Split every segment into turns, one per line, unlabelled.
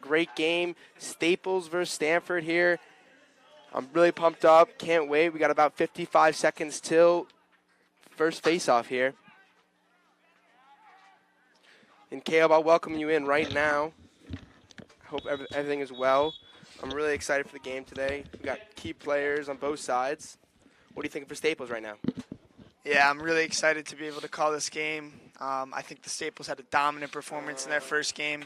great game. Staples versus Stamford here. I'm really pumped up. Can't wait. We got about 55 seconds till first face-off here. And Caleb, I'll welcome you in right now. I hope everything is well. I'm really excited for the game today. We got key players on both sides. What do you think for Staples right now?
Yeah, I'm really excited to be able to call this game. I think the Staples had a dominant performance in their first game,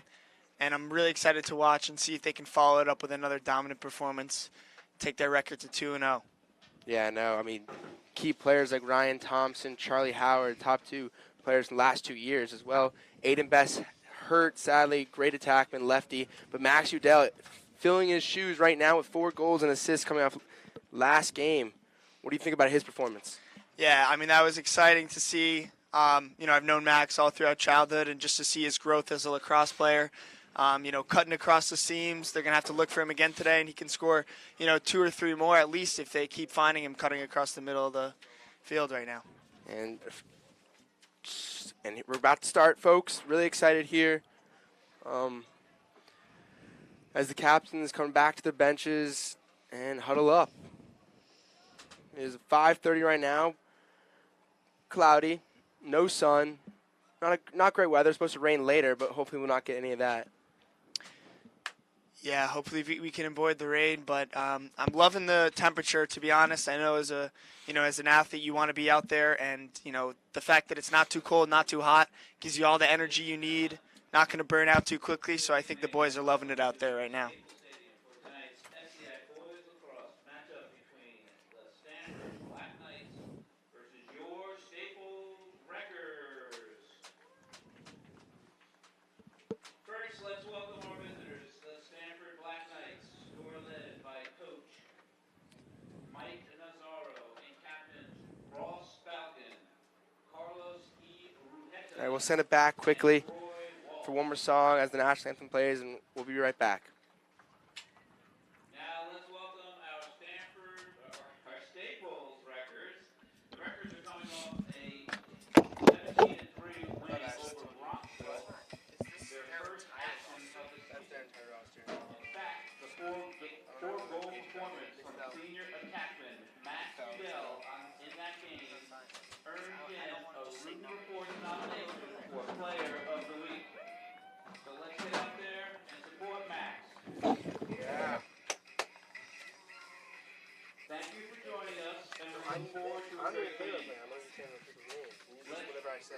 and I'm really excited to watch and see if they can follow it up with another dominant performance, take their record to 2-0.
Yeah, I know. I mean, key players like Ryan Thompson, Charlie Howard, top two players in the last 2 years as well. Aiden Best hurt, sadly, great attackman, lefty. But Max Udell filling his shoes right now with 4 goals and assists coming off last game. What do you think about his performance?
Yeah, I mean, that was exciting to see. I've known Max all throughout childhood, and just to see his growth as a lacrosse player, cutting across the seams. They're going to have to look for him again today, and he can score, 2 or 3 more at least if they keep finding him cutting across the middle of the field right now.
And we're about to start, folks. Really excited here. As the captains come back to the benches and huddle up. It is 5:30 right now. Cloudy, no sun, not great weather. It's supposed to rain later, but hopefully we'll not get any of that.
Yeah, hopefully we can avoid the rain, but I'm loving the temperature, to be honest. I know as an athlete you want to be out there, and the fact that it's not too cold, not too hot, gives you all the energy you need. Not going to burn out too quickly, so I think the boys are loving it out there right now.
All right, we'll send it back quickly for one more song as the national anthem plays, and we'll be right back.
Now let's welcome our Staples records. The records are coming off a 17-3 win over Rockville. Their first action of the season. In fact, the four-goal performance from senior attackman Max Udell in that game earned him a Written Report nomination for Player of the Week. So let's get out there and support Max.
Yeah.
Thank you for joining us, and we're looking forward to a great game.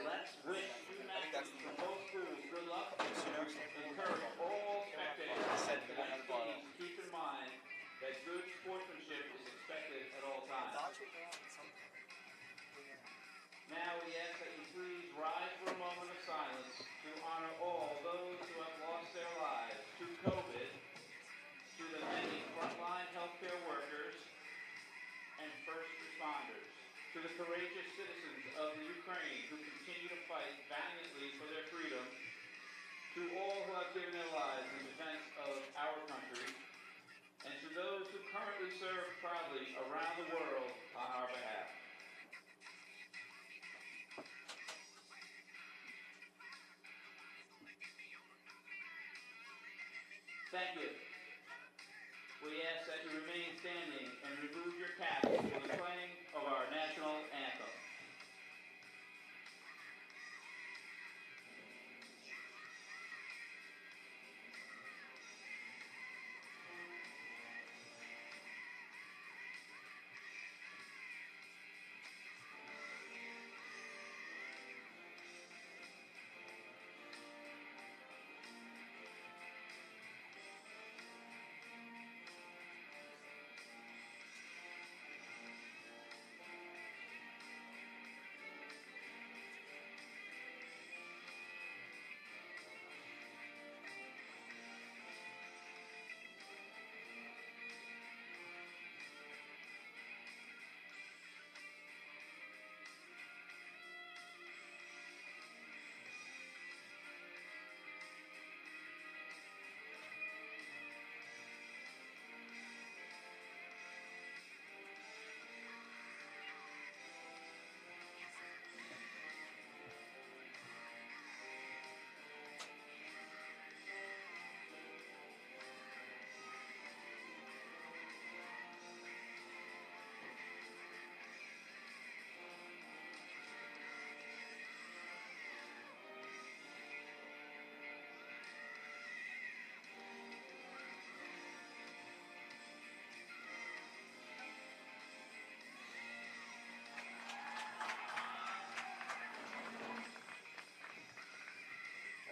Let's wish you Max from both schools good luck and encourage all spectators and teams to keep in mind that good sportsmanship is expected at all times. Now we ask that you please rise for a moment of silence to honor all those who have lost their lives to COVID, to the many frontline healthcare workers and first responders, to the courageous citizens of the Ukraine who continue to fight valiantly for their freedom, to all who have given their lives in defense of our country, and to those who currently serve proudly around the world on our behalf. Thank you. We ask that you remain standing and remove your caps for the playing of our national anthem.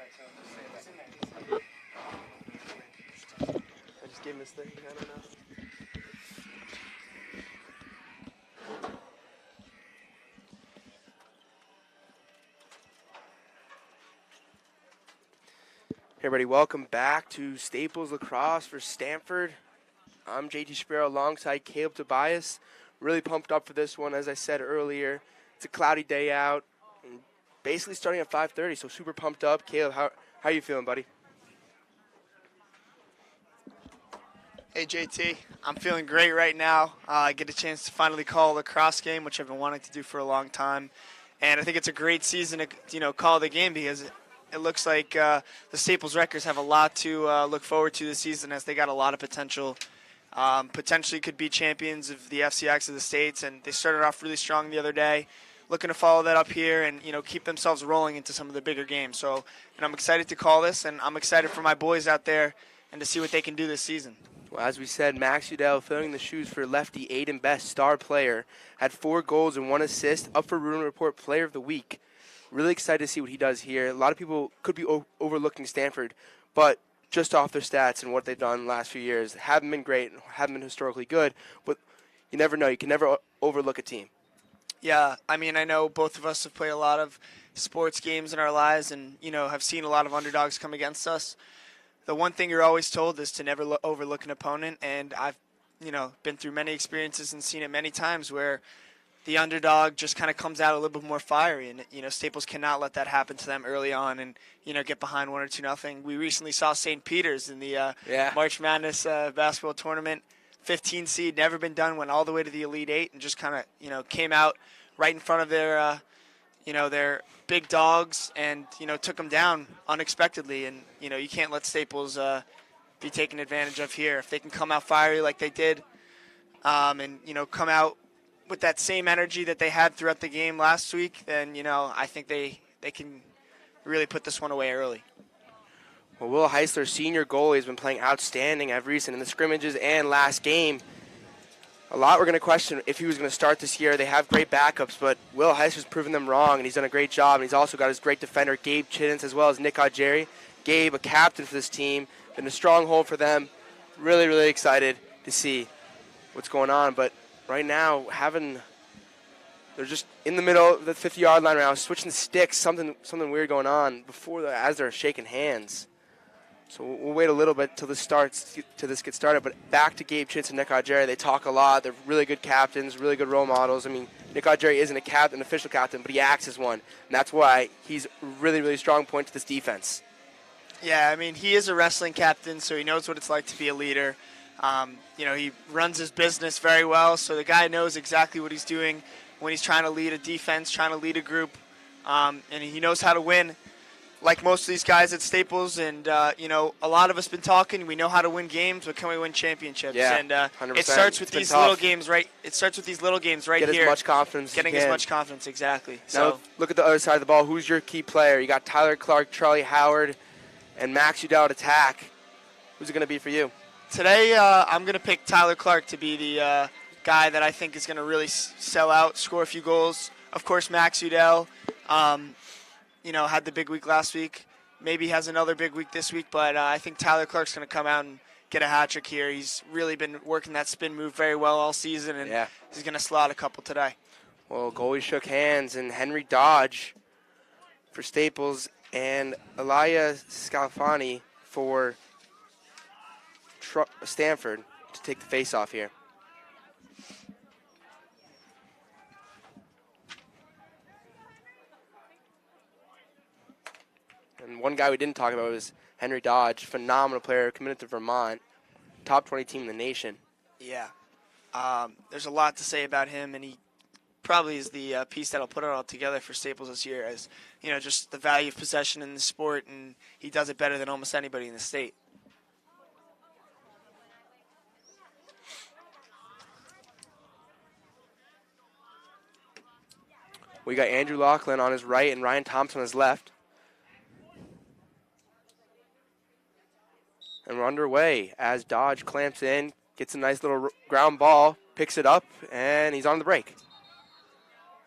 I just gave him his thing. I don't know. Hey everybody, welcome back to Staples Lacrosse for Stamford. I'm JT Shapiro alongside Caleb Tobias. Really pumped up for this one, as I said earlier. It's a cloudy day out, and basically starting at 5:30, so super pumped up. Caleb, how are you feeling, buddy?
Hey JT, I'm feeling great right now. I get a chance to finally call a lacrosse game, which I've been wanting to do for a long time, and I think it's a great season to call the game because it looks like the Staples Wreckers have a lot to look forward to this season as they got a lot of potential. Potentially could be champions of the FCX of the States, and they started off really strong the other day. Looking to follow that up here and keep themselves rolling into some of the bigger games. So, and I'm excited to call this, and I'm excited for my boys out there and to see what they can do this season.
Well, as we said, Max Udell filling the shoes for lefty Aiden Best, star player, had 4 goals and 1 assist, up for Bruin Report Player of the Week. Really excited to see what he does here. A lot of people could be overlooking Stanford, but just off their stats and what they've done the last few years, haven't been great, haven't been historically good, but you never know. You can never overlook a team.
Yeah, I mean, I know both of us have played a lot of sports games in our lives and, have seen a lot of underdogs come against us. The one thing you're always told is to never overlook an opponent, and I've, been through many experiences and seen it many times where the underdog just kind of comes out a little bit more fiery, and, Staples cannot let that happen to them early on and, get behind 1 or 2-0. We recently saw St. Peter's in the March Madness basketball tournament. 15 seed, never been done, went all the way to the Elite Eight and just kind of, came out right in front of their, their big dogs and, took them down unexpectedly. And, you can't let Staples be taken advantage of here. If they can come out fiery like they did and, come out with that same energy that they had throughout the game last week, then, I think they can really put this one away early.
Well, Will Heisler, senior goalie, has been playing outstanding as recent in the scrimmages and last game. A lot we're going to question if he was going to start this year. They have great backups, but Will Heisler's proven them wrong, and he's done a great job. And he's also got his great defender, Gabe Chiddens, as well as Nick Augeri. Gabe, a captain for this team, been a stronghold for them. Really, really excited to see what's going on. But right now, they're just in the middle of the 50-yard line right now, switching sticks, something weird going on as they're shaking hands. So we'll wait a little bit till this gets started. But back to Gabe Chintz and Nick Augeri. They talk a lot. They're really good captains, really good role models. I mean, Nick Augeri isn't an official captain, but he acts as one. And that's why he's a really, really strong point to this defense.
Yeah, I mean, he is a wrestling captain, so he knows what it's like to be a leader. He runs his business very well, so the guy knows exactly what he's doing when he's trying to lead a defense, trying to lead a group, and he knows how to win. Like most of these guys at Staples, and a lot of us been talking. We know how to win games, but can we win championships?
Yeah,
and
100%.
It starts with these little games, right? It starts with these little games right
here.
Get
as much confidence.
Getting as much confidence, exactly.
Now
So
look at the other side of the ball. Who's your key player? You got Tyler Clark, Charlie Howard, and Max Udell at attack. Who's it going to be for you?
Today, I'm going to pick Tyler Clark to be the guy that I think is going to really sell out, score a few goals. Of course, Max Udell, had the big week last week. Maybe has another big week this week, but I think Tyler Clark's going to come out and get a hat trick here. He's really been working that spin move very well all season, and he's going to slot a couple today.
Well, goalies shook hands, and Henry Dodge for Staples and Elia Scalfani for Stanford to take the face-off here. And one guy we didn't talk about was Henry Dodge, phenomenal player, committed to Vermont, top 20 team in the nation.
Yeah. There's a lot to say about him, and he probably is the piece that'll put it all together for Staples this year as, just the value of possession in the sport, and he does it better than almost anybody in the state.
We got Andrew Laughlin on his right and Ryan Thompson on his left. And we're underway as Dodge clamps in, gets a nice little ground ball, picks it up, and he's on the break.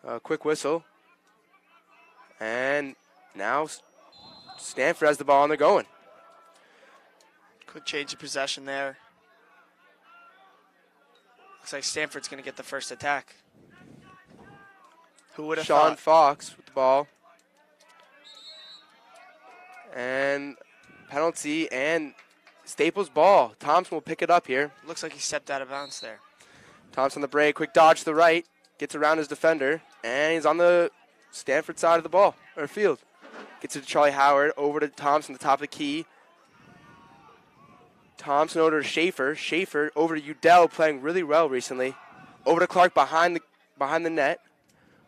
A quick whistle. And now Stamford has the ball and they're going.
Quick change of possession there. Looks like Stanford's going to get the first attack. Who would have
Sean
thought?
Fox with the ball. And penalty and Staples ball. Thompson will pick it up here.
Looks like he stepped out of bounds there.
Thompson on the break. Quick dodge to the right. Gets around his defender. And he's on the Stanford side of the ball, or field. Gets it to Charlie Howard. Over to Thompson, the top of the key. Thompson over to Schaefer. Schaefer over to Udell, playing really well recently. Over to Clark behind the net.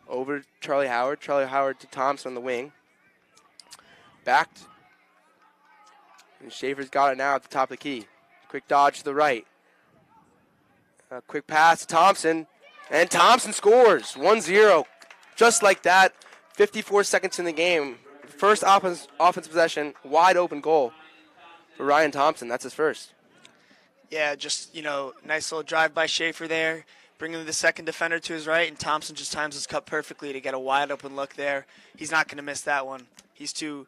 Over to Charlie Howard. Charlie Howard to Thompson on the wing. Back. And Schaefer's got it now at the top of the key. Quick dodge to the right. A quick pass to Thompson. And Thompson scores 1-0. Just like that. 54 seconds in the game. First offense possession. Wide open goal for Ryan Thompson. That's his first.
Yeah, just, nice little drive by Schaefer there. Bringing the second defender to his right, and Thompson just times his cut perfectly to get a wide open look there. He's not going to miss that one. He's too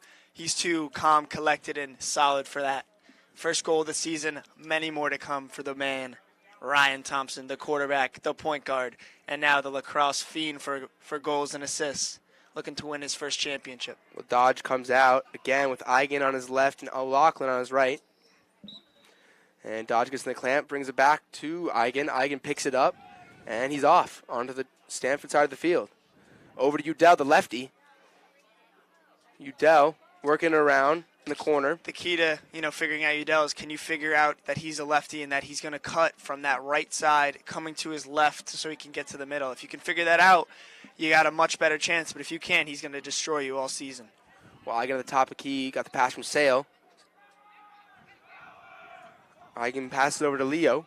calm, collected, and solid for that. First goal of the season, many more to come for the man, Ryan Thompson, the quarterback, the point guard, and now the lacrosse fiend for goals and assists, looking to win his first championship.
Well, Dodge comes out again with Eigen on his left and O'Loughlin on his right. And Dodge gets in the clamp, brings it back to Eigen. Eigen picks it up, and he's off onto the Stanford side of the field. Over to Udell, the lefty. Udell working around in the corner.
The key to, figuring out Udell is, can you figure out that he's a lefty and that he's going to cut from that right side coming to his left so he can get to the middle. If you can figure that out, you got a much better chance. But if you can't, he's going to destroy you all season.
Well, Eigen at the top of the key, got the pass from Sale. Eigen passes it over to Leo.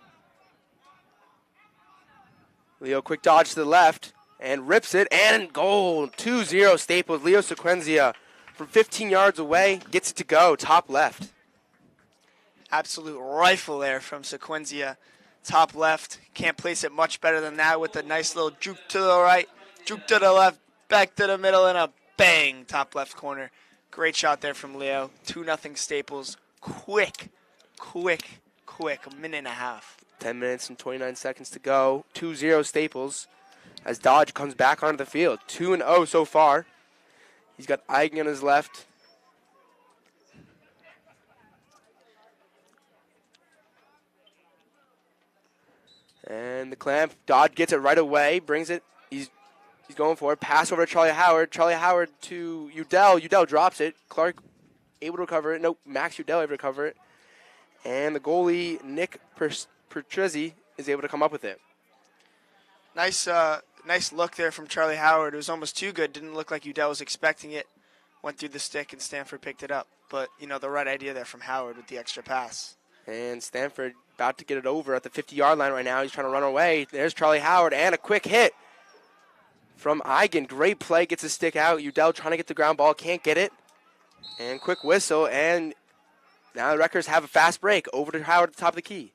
Leo, quick dodge to the left, and rips it, and goal. 2-0 Staples. Leo Sequenzia from 15 yards away gets it to go, top left.
Absolute rifle there from Sequenzia, top left. Can't place it much better than that with a nice little juke to the right, juke to the left, back to the middle, and a bang, top left corner. Great shot there from Leo. 2-0 Staples. Quick, a minute and a half.
10 minutes and 29 seconds to go. 2-0 Staples as Dodge comes back onto the field. 2-0 so far. He's got Eigen on his left. And the clamp. Dodge gets it right away. Brings it. He's going for it. Pass over to Charlie Howard. Charlie Howard to Udell. Udell drops it. Clark able to recover it. Nope. Max Udell able to recover it. And the goalie, Nick Pertrezzi, is able to come up with it.
Nice look there from Charlie Howard. It was almost too good. Didn't look like Udell was expecting it. Went through the stick, and Stanford picked it up. But, the right idea there from Howard with the extra pass.
And Stanford about to get it over at the 50-yard line right now. He's trying to run away. There's Charlie Howard, and a quick hit from Eigen. Great play, gets his stick out. Udell trying to get the ground ball, can't get it. And quick whistle, and now the Wreckers have a fast break over to Howard at the top of the key.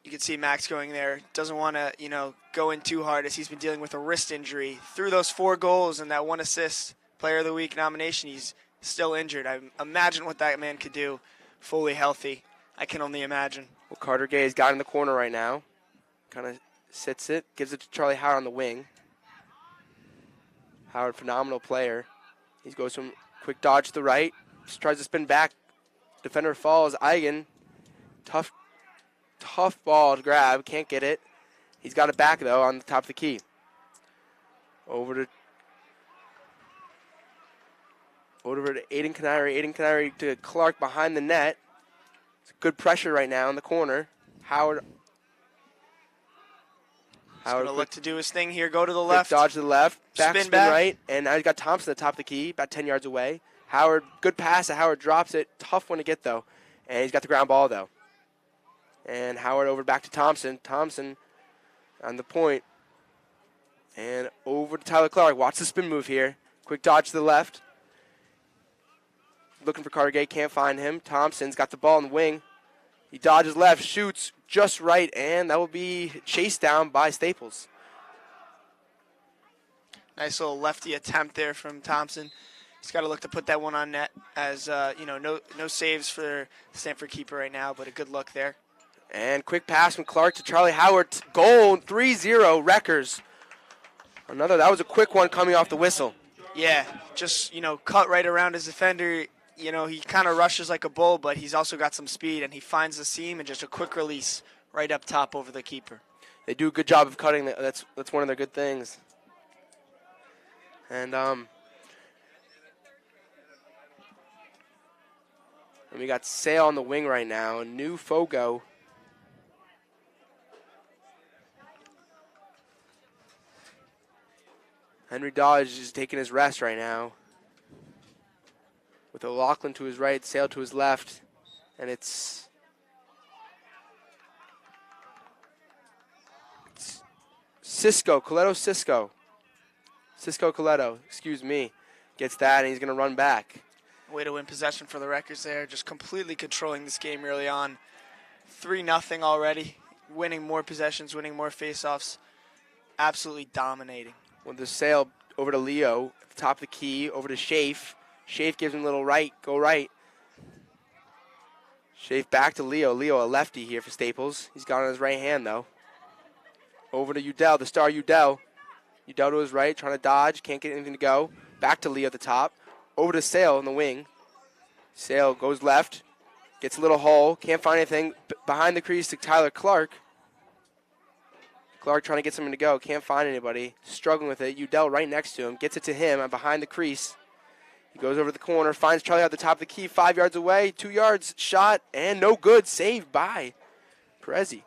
You can see Max going there. Doesn't want to, go in too hard as he's been dealing with a wrist injury. Through those 4 goals and that 1 assist, Player of the Week nomination, he's still injured. I imagine what that man could do fully healthy. I can only imagine.
Well, Carter Gay's got in the corner right now. Kind of sits it, gives it to Charlie Howard on the wing. Howard, phenomenal player. He goes from quick dodge to the right. Just tries to spin back. Defender falls. Eigen, tough ball to grab. Can't get it. He's got it back, though, on the top of the key. Over to Aiden Canary. Aiden Canary to Clark behind the net. It's good pressure right now in the corner. Howard
going to look to do his thing here. Go to the left.
Dodge to the left. Spin
back.
Right. And now he's got Thompson at the top of the key, about 10 yards away. Howard, good pass. Howard drops it. Tough one to get, though. And he's got the ground ball, though. And Howard over back to Thompson. Thompson on the point. And over to Tyler Clark. Watch the spin move here. Quick dodge to the left. Looking for Carter Gay. Can't find him. Thompson's got the ball in the wing. He dodges left. Shoots just right. And that will be chased down by Staples.
Nice little lefty attempt there from Thompson. He's got to look to put that one on net as, no saves for the Stamford keeper right now, but a good look there.
And quick pass from Clark to Charlie Howard. Goal, 3-0, Wreckers. That was a quick one coming off the whistle.
Yeah, just, cut right around his defender. He kind of rushes like a bull, but he's also got some speed, and he finds the seam and just a quick release right up top over the keeper. They
do a good job of cutting. That's one of their good things. And we got Sale on the wing right now. New Fogo. Henry Dodge is taking his rest right now. With O'Loughlin to his right, Sale to his left. And it's Coletto Cisco Coletto, excuse me, gets that, and he's going to run back.
Way to win possession for the Wreckers there, just completely controlling this game early on. 3-0 already, winning more possessions, winning more faceoffs, absolutely dominating.
With the Sale over to Leo, at the top of the key, over to Shafe. Shafe gives him a little right, go right. Shafe back to Leo. Leo, a lefty here for Staples. He's got on his right hand, though. Over to Udell, the star Udell. Udell to his right, trying to dodge, can't get anything to go. Back to Leo at the top. Over to Sale in the wing. Sale goes left, gets a little hole, can't find anything. Behind the crease to Tyler Clark. Clark trying to get something to go, can't find anybody. Struggling with it. Udell right next to him, gets it to him and behind the crease. He goes over the corner, finds Charlie at the top of the key, 5 yards away, 2 yards, shot, and no good. Saved by Perezzi.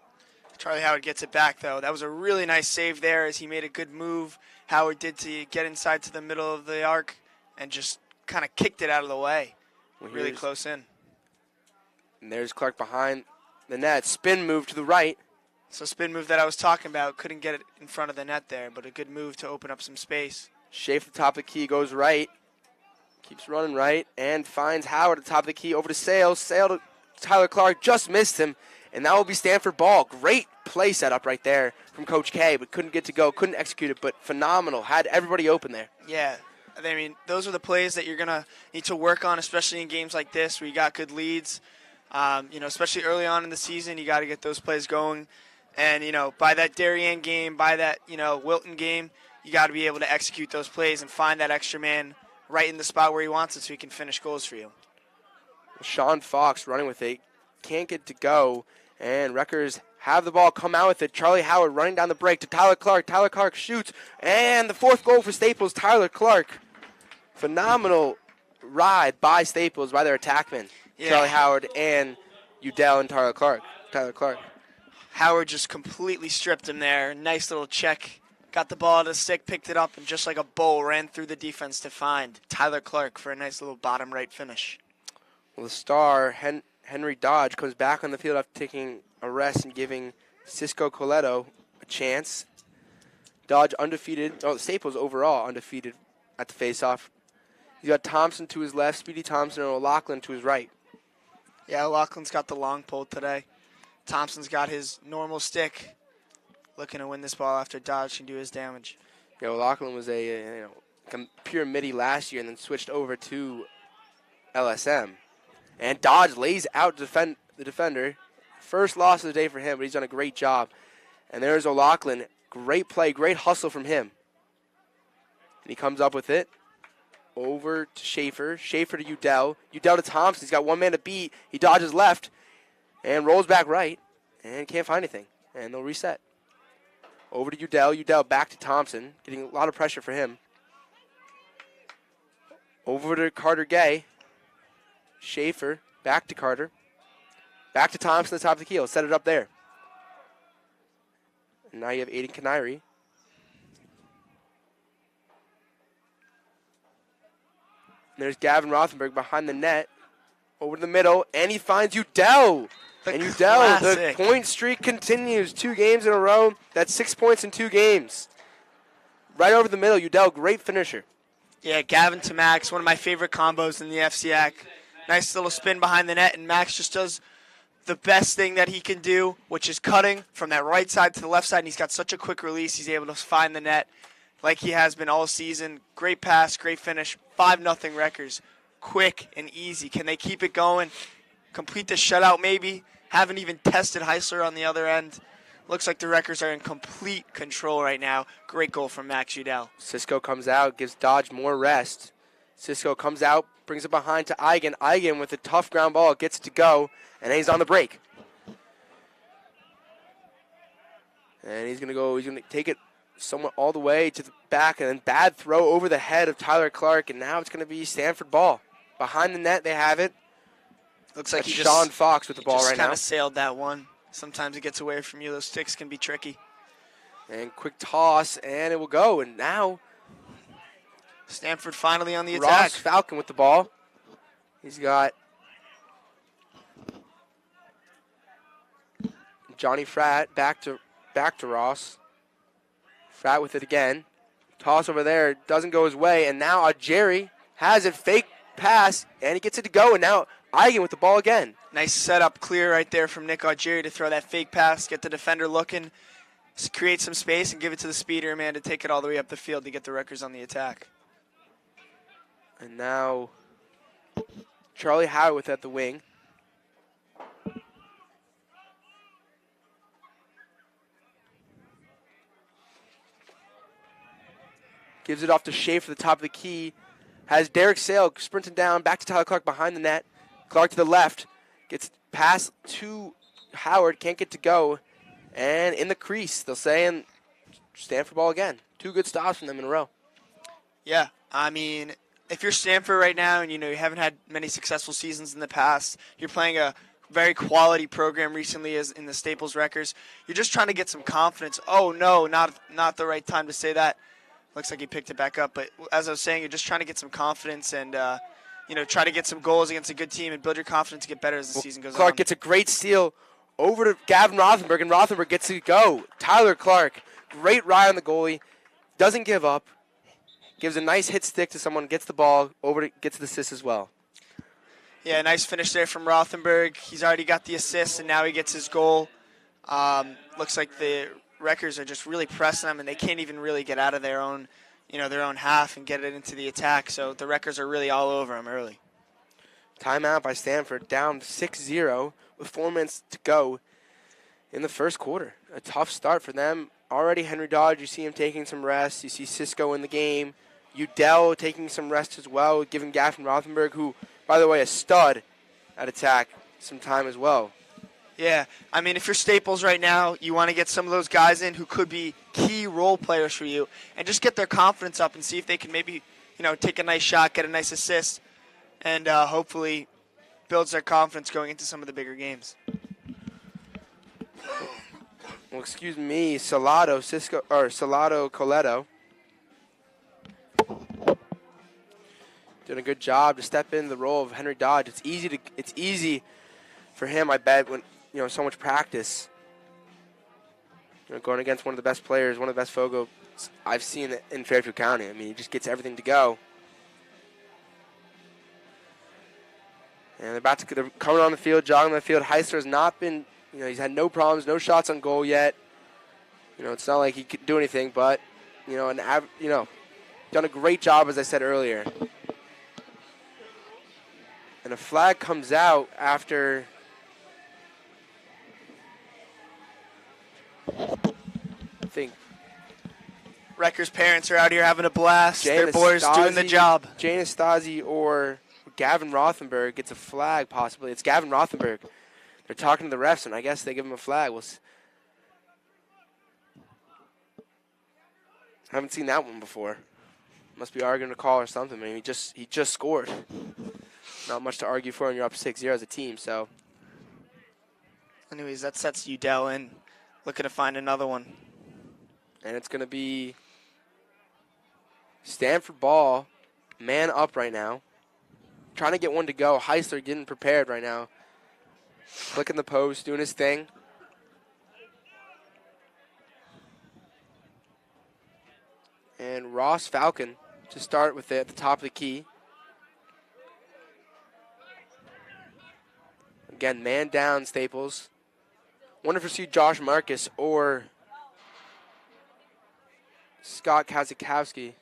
Charlie Howard gets it back, though. That was a really nice save there as he made a good move. Howard did to get inside to the middle of the arc and just kind of kicked it out of the way. Really close in.
And there's Clark behind the net. Spin move to the right.
So spin move that I was talking about. Couldn't get it in front of the net there, but a good move to open up some space.
Shafe at the top of the key goes right. Keeps running right and finds Howard at the top of the key. Over to Sale. Sale to Tyler Clark. Just missed him. And that will be Stamford ball. Great play setup right there from Coach K, but couldn't get to go, couldn't execute it, but phenomenal. Had everybody open there.
Yeah. I mean, those are the plays that you're going to need to work on, especially in games like this where you got good leads. Especially early on in the season, you got to get those plays going. And, by that Darien game, by that, Wilton game, you got to be able to execute those plays and find that extra man right in the spot where he wants it so he can finish goals for you.
Sean Fox running with it. Can't get to go. And Wreckers have the ball, come out with it. Charlie Howard running down the break to Tyler Clark. Tyler Clark shoots. And the fourth goal for Staples, Tyler Clark. Phenomenal ride by Staples, by their attackmen. Yeah. Charlie Howard and Udell and Tyler Clark.
Howard just completely stripped him there. Nice little check. Got the ball to the stick, picked it up, and just like a bull ran through the defense to find Tyler Clark for a nice little bottom right finish.
Well, the star, Henry Dodge, comes back on the field after taking a rest and giving Cisco Coletto a chance. Dodge undefeated. Staples overall undefeated at the faceoff. He's got Thompson to his left, Speedy Thompson, and O'Loughlin to his right.
Yeah, O'Loughlin's got the long pole today. Thompson's got his normal stick, looking to win this ball after Dodge can do his damage.
Yeah, O'Loughlin was a pure midi last year and then switched over to LSM. And Dodge lays out the defender. First loss of the day for him, but he's done a great job. And there's O'Loughlin. Great play, great hustle from him. And he comes up with it. Over to Schaefer. Schaefer to Udell. Udell to Thompson. He's got one man to beat. He dodges left and rolls back right and can't find anything. And they'll reset. Over to Udell. Udell back to Thompson. Getting a lot of pressure for him. Over to Carter Gay. Schaefer back to Carter. Back to Thompson at the top of the keel. Set it up there. And now you have Aiden Canary. There's Gavin Rothenberg behind the net. Over to the middle. And he finds Udell. Udell, the point streak continues. 2 games in a row. That's 6 points in 2 games. Right over the middle. Udell, great finisher.
Yeah, Gavin to Max, one of my favorite combos in the FCAC. Nice little spin behind the net, and Max just does the best thing that he can do, which is cutting from that right side to the left side, and he's got such a quick release. He's able to find the net, like he has been all season. Great pass, great finish. 5-0 Wreckers. Quick and easy. Can they keep it going? Complete the shutout maybe? Haven't even tested Heisler on the other end. Looks like the Wreckers are in complete control right now. Great goal from Max Udell.
Cisco comes out, gives Dodge more rest. Cisco comes out, brings it behind to Eigen. Eigen with a tough ground ball, gets it to go, and he's on the break. And he's going to take it somewhat all the way to the back, and then bad throw over the head of Tyler Clark, and now it's going to be Stamford ball. Behind the net, they have it.
Looks like
That's Sean Fox with the ball right now.
Just kind of sailed that one. Sometimes it gets away from you. Those sticks can be tricky.
And quick toss, and it will go. And now
Stamford finally on the attack.
Ross Falcon with the ball. He's got Johnny Fratt back to Ross. Fratt with it again. Toss over there. Doesn't go his way. And now Jerry has it. Fake pass, and he gets it to go. And now Eigen with the ball again.
Nice setup, clear right there from Nick Augeri to throw that fake pass, get the defender looking, create some space, and give it to the speeder man to take it all the way up the field to get the Wreckers on the attack.
And now Charlie Howard with at the wing. Gives it off to Shea for the top of the key. Has Derek Sale sprinting down, back to Tyler Clark behind the net. Clark to the left. Gets pass to Howard, can't get to go. And in the crease, they'll say, and Stanford ball again. 2 good stops from them in a row.
Yeah, I mean, if you're Stanford right now and you haven't had many successful seasons in the past, you're playing a very quality program recently as in the Staples Wreckers. You're just trying to get some confidence. Oh no, not the right time to say that. Looks like he picked it back up, but as I was saying, you're just trying to get some confidence and try to get some goals against a good team and build your confidence to get better as the season goes on.
Clark gets a great steal over to Gavin Rothenberg, and Rothenberg gets to go. Tyler Clark, great ride on the goalie, doesn't give up, gives a nice hit stick to someone, gets the ball, gets the assist as well.
Yeah, nice finish there from Rothenberg. He's already got the assist, and now he gets his goal. Looks like the Wreckers are just really pressing them, and they can't even really get out of their own half and get it into the attack. So the Wreckers are really all over them early.
Timeout by Stanford, down 6-0 with 4 minutes to go in the first quarter. A tough start for them. Already Henry Dodge, you see him taking some rest. You see Cisco in the game. Udell taking some rest as well, giving Gavin Rothenberg, who, by the way, a stud at attack, some time as well.
Yeah, I mean, if you're Staples right now, you want to get some of those guys in who could be key role players for you and just get their confidence up and see if they can maybe, take a nice shot, get a nice assist, and hopefully builds their confidence going into some of the bigger games.
Well, excuse me, Salado Coletto doing a good job to step into the role of Henry Dodge. It's easy for him, I bet, when so much practice. Going against one of the best players, one of the best Fogo I've seen in Fairfield County. I mean, he just gets everything to go. And they're coming on the field, jogging on the field. Heisler has not been, he's had no problems, no shots on goal yet. It's not like he could do anything, but, done a great job, as I said earlier. And a flag comes out after, I think,
Wreckers' parents are out here having a blast.
Jane
Their boys doing the job.
Jane Estasi or Gavin Rothenberg gets a flag, possibly. It's Gavin Rothenberg. They're talking to the refs, and I guess they give him a flag. I haven't seen that one before. Must be arguing a call or something. I mean, he just scored. Not much to argue for, and you're up 6-0 as a team. So,
anyways, that sets Udell in, looking to find another one.
And it's going to be Stanford ball, man up right now. Trying to get one to go. Heisler getting prepared right now. Clicking the post, doing his thing. And Ross Falcon to start with it at the top of the key. Again, man down, Staples. Wonder if we see Josh Marcus or Scott Kazakowski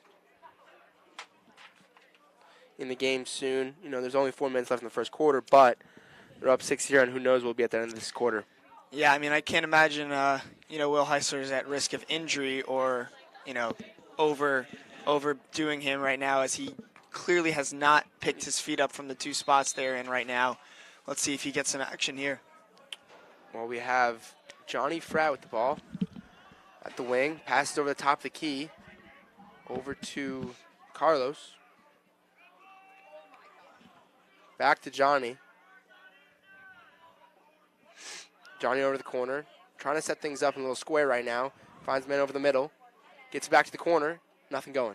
in the game soon. You know, there's only 4 minutes left in the first quarter, but they're up 6-0, and who knows what will be at the end of this quarter.
Yeah, I mean, I can't imagine, Will Heisler is at risk of injury or, overdoing him right now, as he clearly has not picked his feet up from the 2 spots they're in right now. Let's see if he gets some action here.
Well, we have Johnny Fratt with the ball at the wing. Passes over the top of the key. Over to Carlos. Back to Johnny. Johnny over the corner. Trying to set things up in a little square right now. Finds man over the middle. Gets back to the corner. Nothing going.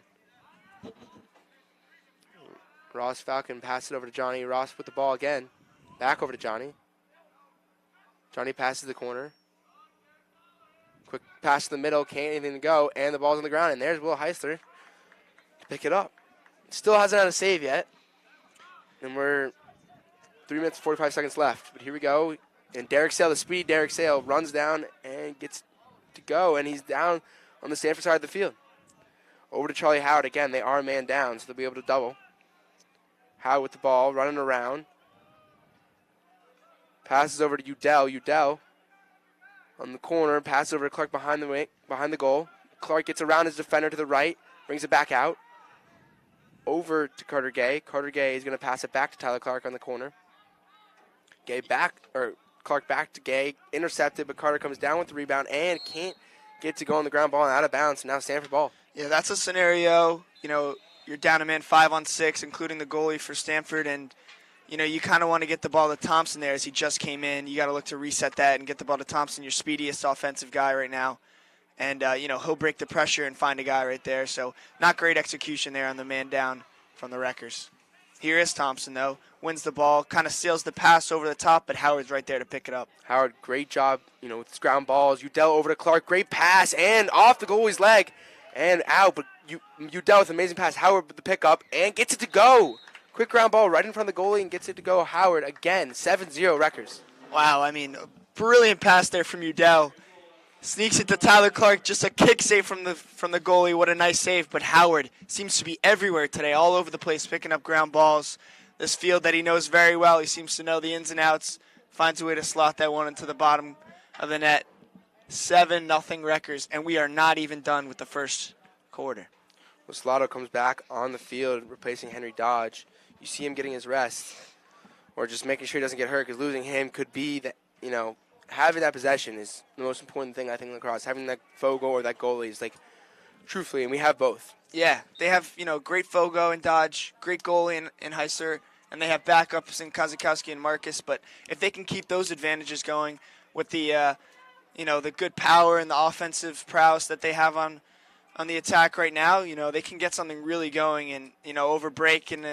Ross Falcon passes it over to Johnny. Ross with the ball again. Back over to Johnny. Johnny passes the corner. Quick pass to the middle. Can't anything to go. And the ball's on the ground. And there's Will Heisler to pick it up. Still hasn't had a save yet. And we're 3 minutes, 45 seconds left. But here we go. And Derek Sale, the speed Derek Sale, runs down and gets to go. And he's down on the Stanford side of the field. Over to Charlie Howard again. They are man down, so they'll be able to double. Howard with the ball, running around. Passes over to Udell. Udell on the corner. Passes over to Clark behind the goal. Clark gets around his defender to the right. Brings it back out. Over to Carter Gay. Carter Gay is going to pass it back to Tyler Clark on the corner. Clark back to Gay. Intercepted, but Carter comes down with the rebound and can't get to go on the ground ball and out of bounds. Now Stanford ball.
Yeah, that's a scenario, you're down a man 5-on-6, including the goalie for Stanford, and you kind of want to get the ball to Thompson there as he just came in. You got to look to reset that and get the ball to Thompson, your speediest offensive guy right now. And, he'll break the pressure and find a guy right there. So not great execution there on the man down from the Wreckers. Here is Thompson, though. Wins the ball, kind of seals the pass over the top, but Howard's right there to pick it up.
Howard, great job, with his ground balls. Udell over to Clark, great pass, and off the goalie's leg and out. But Udell with an amazing pass. Howard with the pickup and gets it to go. Quick ground ball right in front of the goalie and gets it to go. Howard again, 7-0 Wreckers.
Wow, I mean, brilliant pass there from Udell. Sneaks it to Tyler Clark, just a kick save from the goalie. What a nice save. But Howard seems to be everywhere today, all over the place, picking up ground balls. This field that he knows very well, he seems to know the ins and outs. Finds a way to slot that one into the bottom of the net. 7-0 Wreckers, and we are not even done with the first quarter.
Well, Slotto comes back on the field, replacing Henry Dodge. You see him getting his rest, or just making sure he doesn't get hurt, because losing him could be that, having that possession is the most important thing, I think, in lacrosse. Having that Fogo or that goalie is, truthfully, and we have both.
Yeah, they have, great Fogo and Dodge, great goalie in Heisler, and they have backups in Kazakowski and Marcus. But if they can keep those advantages going with the, the good power and the offensive prowess that they have on the attack right now, they can get something really going and, over break and,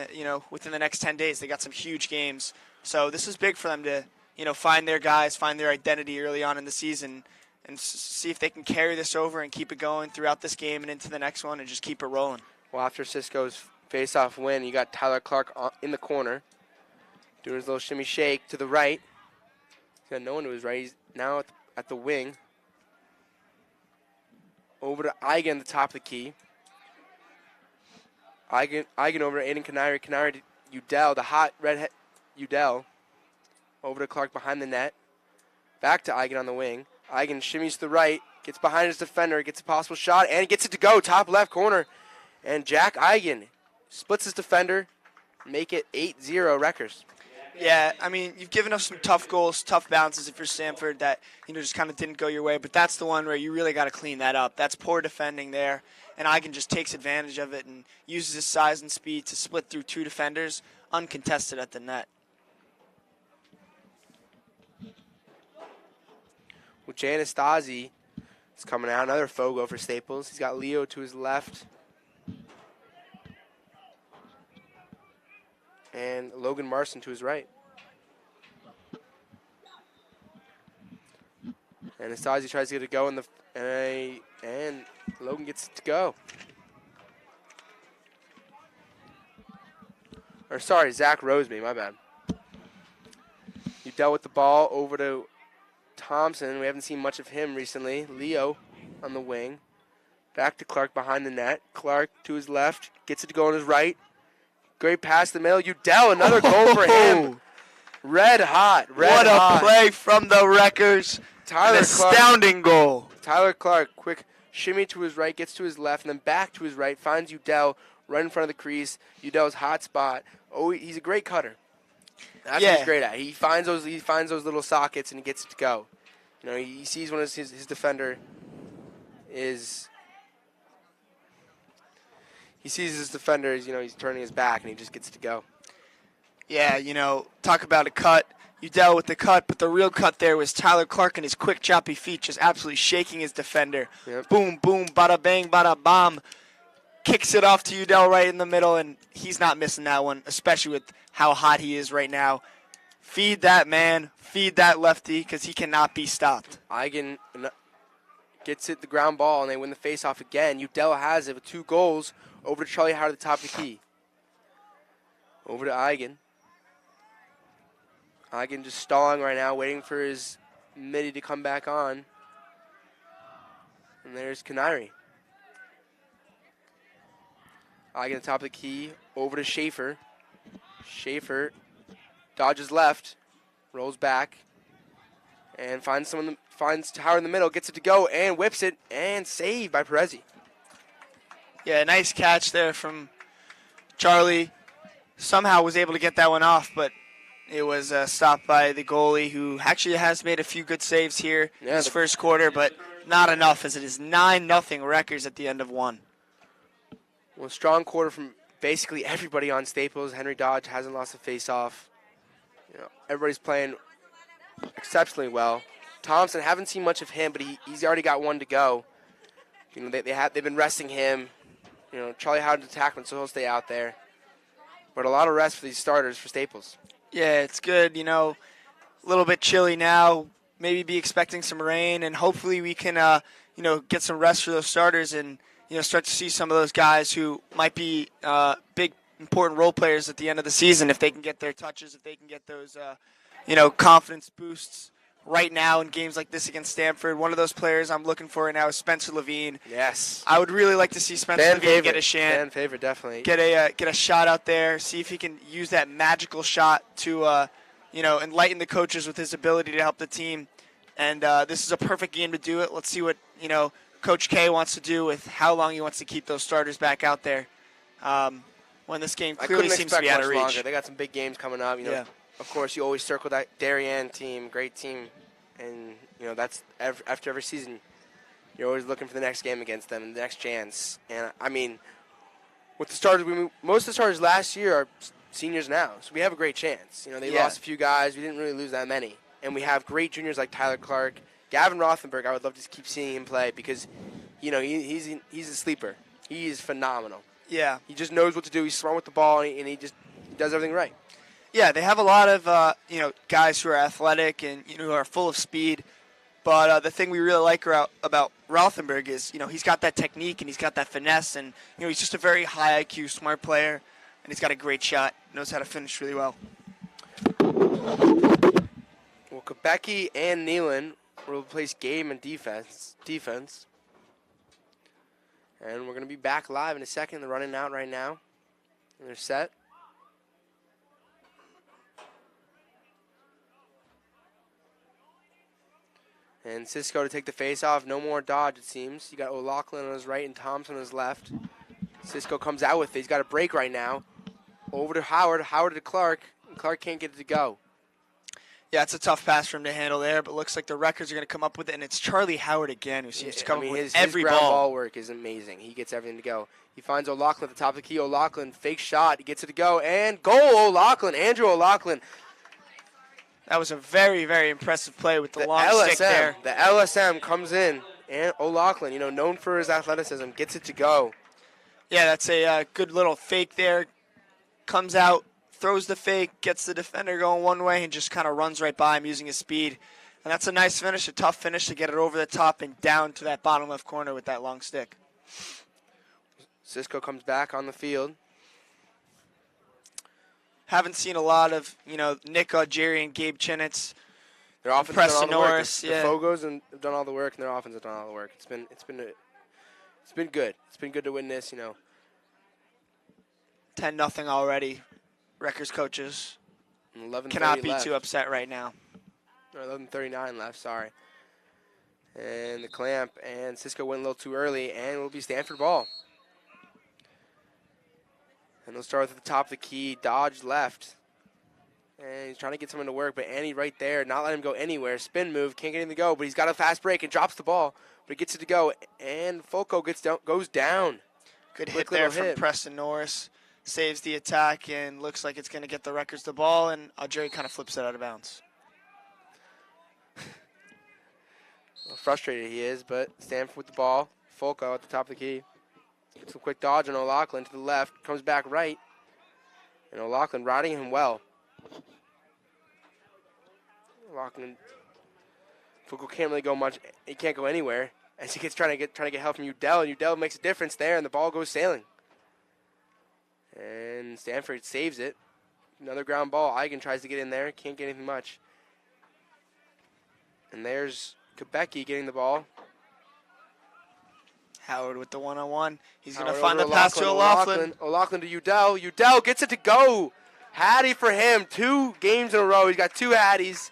within the next 10 days. They got some huge games. So this is big for them to, find their guys, find their identity early on in the season, and see if they can carry this over and keep it going throughout this game and into the next one and just keep it rolling.
Well, after Cisco's face-off win, you got Tyler Clark in the corner doing his little shimmy shake to the right. He's got no one to his right. He's now at the wing. Over to Eigen at the top of the key. Eigen over to Aiden Canary. Canary to Udell, the hot redhead Udell. Over to Clark behind the net. Back to Eigen on the wing. Eigen shimmies to the right. Gets behind his defender. Gets a possible shot. And gets it to go. Top left corner. And Jack Eigen splits his defender. Make it 8-0 Wreckers.
Yeah, I mean, you've given us some tough goals, tough bounces if you're Stamford that, just kind of didn't go your way. But that's the one where you really got to clean that up. That's poor defending there. And Eigen just takes advantage of it and uses his size and speed to split through 2 defenders, uncontested at the net.
Well, Jay Anastasi is coming out. Another Fogo for Staples. He's got Leo to his left. And Logan Marson to his right. Anastasi tries to get it go and Logan gets it to go. Or sorry, Zach Roseby, my bad. You dealt with the ball over to Thompson. We haven't seen much of him recently. Leo on the wing. Back to Clark behind the net. Clark to his left. Gets it to go on his right. Great pass to the middle. Udell, another goal for him. Red hot.
What a play from the Wreckers.
Tyler
An
Clark.
astounding goal.
Tyler Clark, quick shimmy to his right, gets to his left, and then back to his right, finds Udell right in front of the crease. Udell's hot spot. Oh, he's a great cutter. That's what he's great at. He finds those little sockets and he gets it to go. You know, he sees when his defender is. He sees his defender is, he's turning his back and he just gets to go.
Yeah, talk about a cut. Udell with the cut, but the real cut there was Tyler Clark and his quick, choppy feet just absolutely shaking his defender.
Yep.
Boom, boom, bada bang, bada bomb. Kicks it off to Udell right in the middle, and he's not missing that one, especially with how hot he is right now. Feed that man, feed that lefty, because he cannot be stopped.
Eigen gets it the ground ball, and they win the faceoff again. Udell has it with 2 goals over to Charlie Howard at the top of the key. Over to Eigen. Eigen just stalling right now, waiting for his midi to come back on. And there's Canary. Eigen at the top of the key, over to Schaefer. Schaefer dodges left, rolls back, and finds Howard in the middle, gets it to go, and whips it, and saved by Perezi.
Yeah, nice catch there from Charlie. Somehow was able to get that one off, but it was stopped by the goalie, who actually has made a few good saves here in his first quarter, but not enough, as it is 9-0 Wreckers at the end of 1.
Well, strong quarter from basically everybody on Staples. Henry Dodge hasn't lost a face-off. Everybody's playing exceptionally well. Thompson, haven't seen much of him, but he's already got 1 to go. They've been resting him. Charlie Howard's attackman, so he'll stay out there. But a lot of rest for these starters for Staples.
Yeah, it's good. A little bit chilly now. Maybe be expecting some rain, and hopefully we can, get some rest for those starters and, start to see some of those guys who might be big, important role players at the end of the season if they can get their touches, if they can get those, confidence boosts right now in games like this against Stamford. One of those players I'm looking for right now is Spencer Levine.
Yes.
I would really like to see Spencer Levine get a chance.
Fan favorite, definitely.
Get a shot out there, see if he can use that magical shot to, enlighten the coaches with his ability to help the team. And this is a perfect game to do it. Let's see what, Coach K wants to do with how long he wants to keep those starters back out there when this game clearly seems to be out of reach.
Longer. They got some big games coming up.
Yeah.
Of course, you always circle that Darien team, great team. And, that's after every season, you're always looking for the next game against them and the next chance. And, with the starters, most of the starters last year are seniors now. So we have a great chance. They lost a few guys. We didn't really lose that many. And we have great juniors like Tyler Clark. Gavin Rothenberg, I would love to keep seeing him play because, he's a sleeper. He is phenomenal.
Yeah.
He just knows what to do. He's smart with the ball, and he does everything right.
Yeah, they have a lot of guys who are athletic and who are full of speed. But the thing we really like about Rothenberg is he's got that technique and he's got that finesse, and he's just a very high IQ, smart player, and he's got a great shot. Knows how to finish really well.
Well, Kopecky and Nealon will replace Gabe in defense. And we're going to be back live in a second. They're running out right now. And they're set. And Cisco to take the face off. No more dodge, it seems. You got O'Loughlin on his right and Thompson on his left. Cisco comes out with it. He's got a break right now. Over to Howard. Howard to Clark. And Clark can't get it to go.
Yeah, it's a tough pass for him to handle there, but looks like the Wreckers are going to come up with it, and it's Charlie Howard again who seems to come up with every
his ground
ball.
ball work is amazing. He gets everything to go. He finds O'Loughlin at the top of the key. O'Loughlin, fake shot. He gets it to go, and goal, O'Loughlin. Andrew O'Loughlin.
That was a very, very impressive play with the long stick there.
The LSM comes in, and O'Loughlin, known for his athleticism, gets it to go.
Yeah, that's a good little fake there. Comes out, throws the fake, gets the defender going one way, and just kind of runs right by him using his speed. And that's a nice finish, a tough finish to get it over the top and down to that bottom left corner with that long stick.
Cisco comes back on the field.
Haven't seen a lot of, Nick Jerry and Gabe Chinitz.
Their offense
Preston
done all the
Norris,
work. The Fogos have done all the work, and their offense have done all the work. It's been it's been good. It's been good to win this,
10-0 already. Rutgers coaches
11:30
cannot be
left.
too upset right now.
Or 11:39 left, sorry. And the clamp and Cisco went a little too early, and it will be Stanford ball. And they'll start at the top of the key, dodge left. And he's trying to get someone to work, but Annie right there, not letting him go anywhere. Spin move, can't get him to go, but he's got a fast break and drops the ball. But he gets it to go, and Folco goes down.
Good
Quick
hit there
little
from
hit.
Preston Norris. Saves the attack and looks like it's going to get the Rutgers the ball, and Jerry kind of flips it out of bounds.
Well, frustrated he is, but Stanford with the ball. Folco at the top of the key. Gets a quick dodge on O'Loughlin to the left, comes back right. And O'Loughlin riding him well. O'Loughlin, Folco can't really go much. He can't go anywhere as he gets trying to get help from Udell, and Udell makes a difference there, and the ball goes sailing. And Stanford saves it. Another ground ball. Eigen tries to get in there, can't get anything much. And there's Kopecky getting the ball.
Howard with the one-on-one. He's going to
Howard
find the
over
pass to O'Loughlin.
O'Loughlin to Udell. Udell gets it to go. Hattie for him. 2 games in a row. He's got 2 Hatties.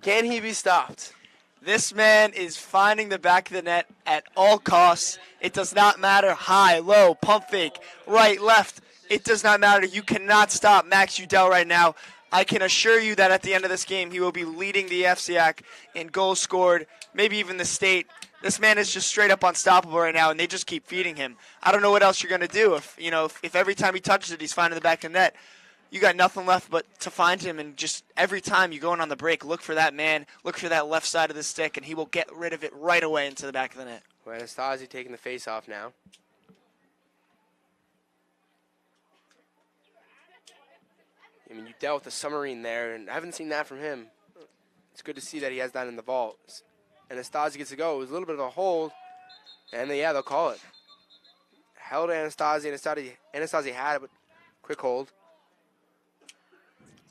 Can he be stopped?
This man is finding the back of the net at all costs. It does not matter. High, low, pump fake, right, left. It does not matter. You cannot stop Max Udell right now. I can assure you that at the end of this game, he will be leading the FCIAC in goals scored, maybe even the state. This man is just straight up unstoppable right now, and they just keep feeding him. I don't know what else you're going to do. If every time he touches it, he's finding the back of the net, you got nothing left but to find him, and just every time you go in on the break, look for that man, look for that left side of the stick, and he will get rid of it right away into the back of the net.
Well, Anastasi taking the face off now. I mean, you dealt with the submarine there, and I haven't seen that from him. It's good to see that he has that in the vault. Anastasi gets to go. It was a little bit of a hold, and they'll call it. Held Anastasi. Anastasi had it, but quick hold.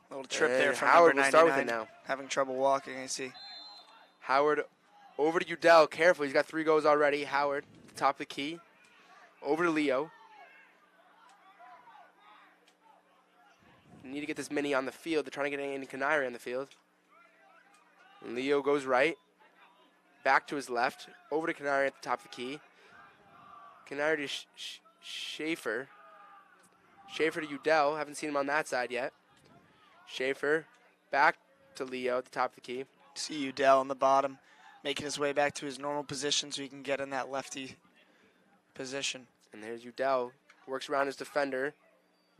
Little trip
And
there from
Howard
number
will start with
99.
it now.
Having trouble walking, I see.
Howard over to Udell. Careful, he's got 3 goals already. Howard, top of the key. Over to Leo. Need to get this mini on the field. They're trying to get Andy Canary on the field. And Leo goes right. Back to his left. Over to Canary at the top of the key. Canary to Schaefer. Schaefer to Udell. Haven't seen him on that side yet. Schaefer back to Leo at the top of the key.
See Udell on the bottom, making his way back to his normal position so he can get in that lefty position.
And there's Udell. Works around his defender.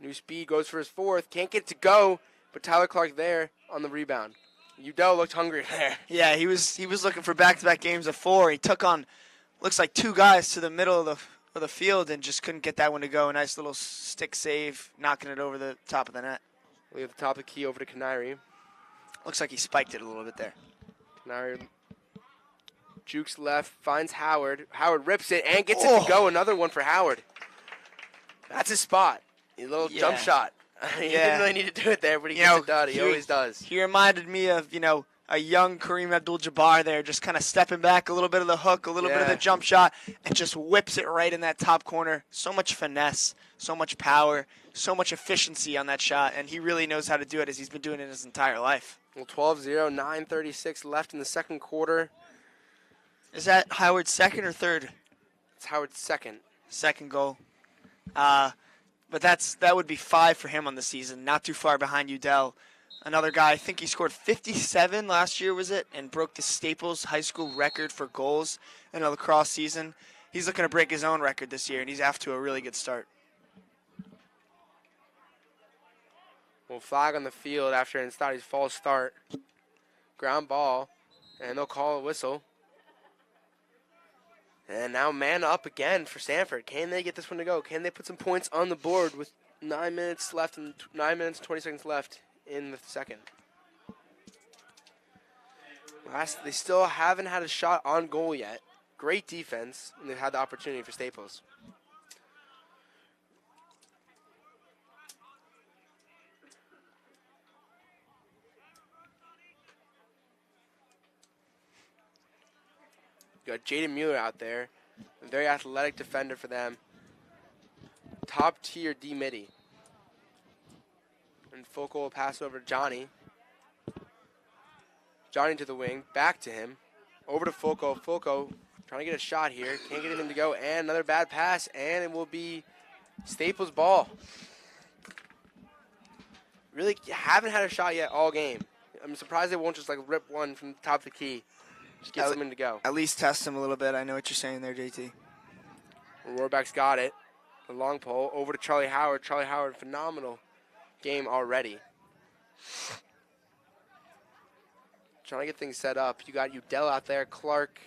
New speed, goes for his 4th. Can't get it to go, but Tyler Clark there on the rebound. Udell looked hungry there.
Yeah, he was looking for back-to-back games of 4. He took on, looks like 2 guys to the middle of the field and just couldn't get that one to go. A nice little stick save, knocking it over the top of the net.
We have the top of the key over to Canary.
Looks like he spiked it a little bit there.
Canary jukes left, finds Howard. Howard rips it and gets it to go. Another one for Howard. That's his spot. A little jump shot. He didn't really need to do it there, but he gets it done. He always does.
He reminded me of, a young Kareem Abdul-Jabbar there, just kind of stepping back, a little bit of the hook, a little bit of the jump shot, and just whips it right in that top corner. So much finesse, so much power, so much efficiency on that shot, and he really knows how to do it as he's been doing it his entire life.
Well, 12-0, 9:36 left in the second quarter.
Is that Howard's second or third?
It's Howard's second.
Second goal. But that would be 5 for him on the season, not too far behind Udell. Another guy, I think he scored 57 last year, was it? And broke the Staples High School record for goals in a lacrosse season. He's looking to break his own record this year, and he's off to a really good start.
Well, flag on the field after Anastasi's false start. Ground ball, and they'll call a whistle. And now man up again for Stanford. Can they get this one to go? Can they put some points on the board with 9 minutes left and 9 minutes 20 seconds left in the second? They still haven't had a shot on goal yet. Great defense, and they've had the opportunity for Staples. You got Jaden Mueller out there. A very athletic defender for them. Top tier D midi. And Foco will pass over to Johnny. Johnny to the wing, back to him. Over to Foco. Foco trying to get a shot here. Can't get anything to go. And another bad pass. And it will be Staples' ball. Really haven't had a shot yet all game. I'm surprised they won't just like rip one from the top of the key. Just get something to go.
At least test him a little bit. I know what you're saying there, JT.
Rohrbeck's got it. The long pole over to Charlie Howard. Charlie Howard, phenomenal game already. Trying to get things set up. You got Udell out there, Clark,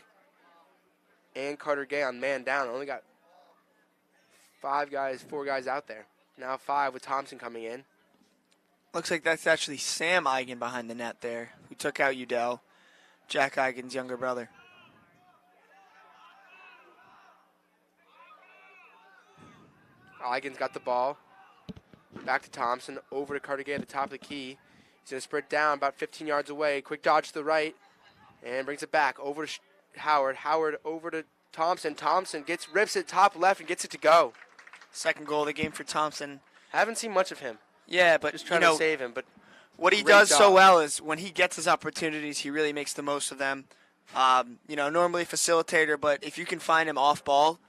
and Carter Gay on man down. Only got 4 guys out there. Now 5 with Thompson coming in.
Looks like that's actually Sam Eigen behind the net there, who took out Udell, Jack Eigen's younger brother.
Eigen's got the ball. Back to Thompson. Over to Carter Gay at the top of the key. He's going to sprint down about 15 yards away. Quick dodge to the right. And brings it back. Over to Howard. Howard over to Thompson. Thompson rips it top left and gets it to go.
Second goal of the game for Thompson.
Haven't seen much of him.
Yeah, but
just trying to save him. But
what he does so well is when he gets his opportunities, he really makes the most of them. Normally facilitator, but if you can find him off ball,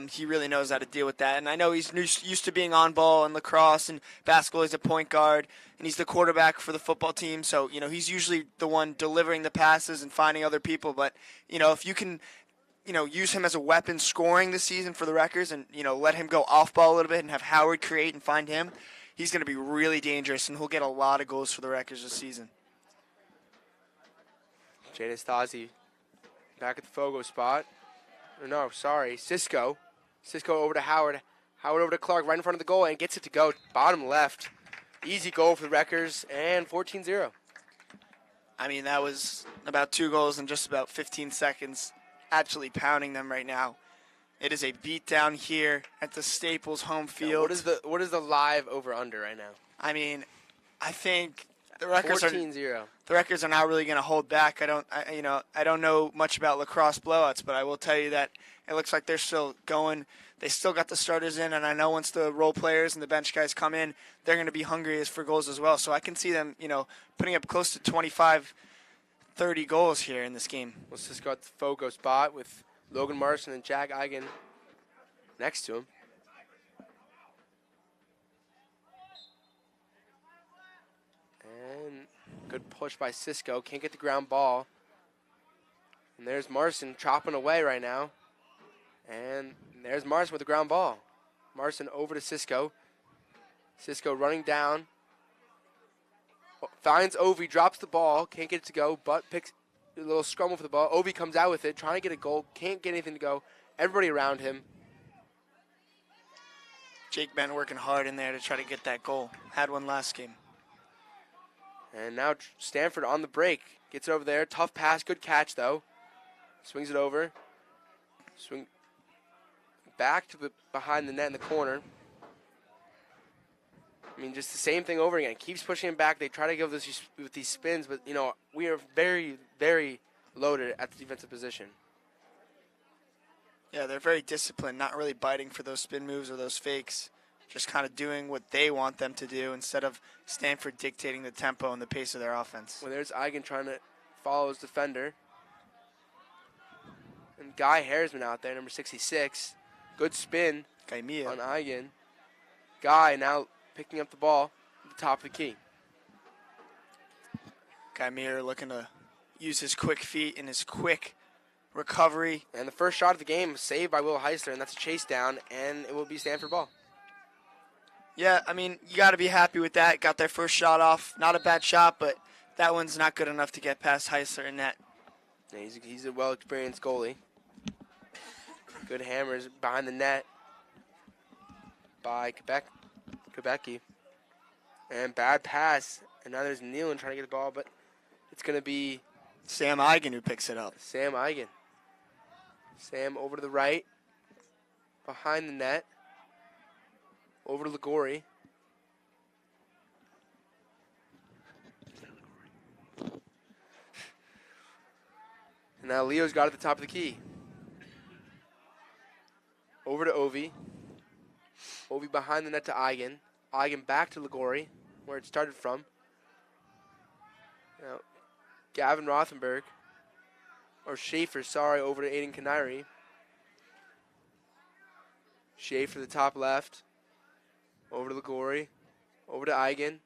he really knows how to deal with that. And I know he's used to being on ball in lacrosse and basketball. He's a point guard, and he's the quarterback for the football team. So, he's usually the one delivering the passes and finding other people. But, if you can, use him as a weapon scoring this season for the Wreckers and, let him go off ball a little bit and have Howard create and find him, he's going to be really dangerous, and he'll get a lot of goals for the Wreckers this season.
Jada Stasi back at the Fogo spot. No, sorry, Cisco. Cisco over to Howard. Howard over to Clark right in front of the goal and gets it to go. Bottom left. Easy goal for the Wreckers and 14-0.
I mean, that was about 2 goals in just about 15 seconds. Actually pounding them right now. It is a beatdown here at the Staples home field.
What is the live over-under right now?
I mean, I think the Wreckers
14-0.
The Wreckers are not really going to hold back. I don't know much about lacrosse blowouts, but I will tell you that it looks like they're still going. They still got the starters in, and I know once the role players and the bench guys come in, they're going to be hungry for goals as well. So I can see them, putting up close to 25, 30 goals here in this game.
Well, Cisco at the Fogo spot with Logan Marson and Jack Eigen next to him. And good push by Cisco. Can't get the ground ball. And there's Marson chopping away right now. And there's Marson with the ground ball. Marson over to Cisco. Cisco running down. Finds Ovi, drops the ball. Can't get it to go, but picks a little scrum for the ball. Ovi comes out with it, trying to get a goal. Can't get anything to go. Everybody around him.
Jake Ben working hard in there to try to get that goal. Had one last game.
And now Stamford on the break. Gets it over there. Tough pass. Good catch, though. Swings it over. Swing back to behind the net in the corner. I mean, just the same thing over again. Keeps pushing him back. They try to go with these spins, but, we are very, very loaded at the defensive position.
Yeah, they're very disciplined, not really biting for those spin moves or those fakes. Just kind of doing what they want them to do instead of Stanford dictating the tempo and the pace of their offense.
Well, there's Eigen trying to follow his defender. And Guy Haresman out there, number 66. Good spin
Guy Mia
on Eigen. Guy now picking up the ball at the top of the key.
Guy Mia looking to use his quick feet and his quick recovery.
And the first shot of the game saved by Will Heister, and that's a chase down, and it will be Stanford ball.
Yeah, I mean, you got to be happy with that. Got their first shot off. Not a bad shot, but that one's not good enough to get past Heister in net.
Yeah, he's a well-experienced goalie. Good hammers behind the net by Quebec. And bad pass. And now there's Nealon trying to get the ball, but it's going to be
Sam Eigen who picks it up.
Sam Eigen. Sam over to the right. Behind the net. Over to Ligori. And now Leo's got it at the top of the key. Over to Ovi. Ovi behind the net to Eigen. Eigen back to Ligori, where it started from. Now, Gavin Rothenberg. Or Schaefer, sorry, over to Aiden Canary. Schaefer the top left. Over to Ligori. Over to Eigen.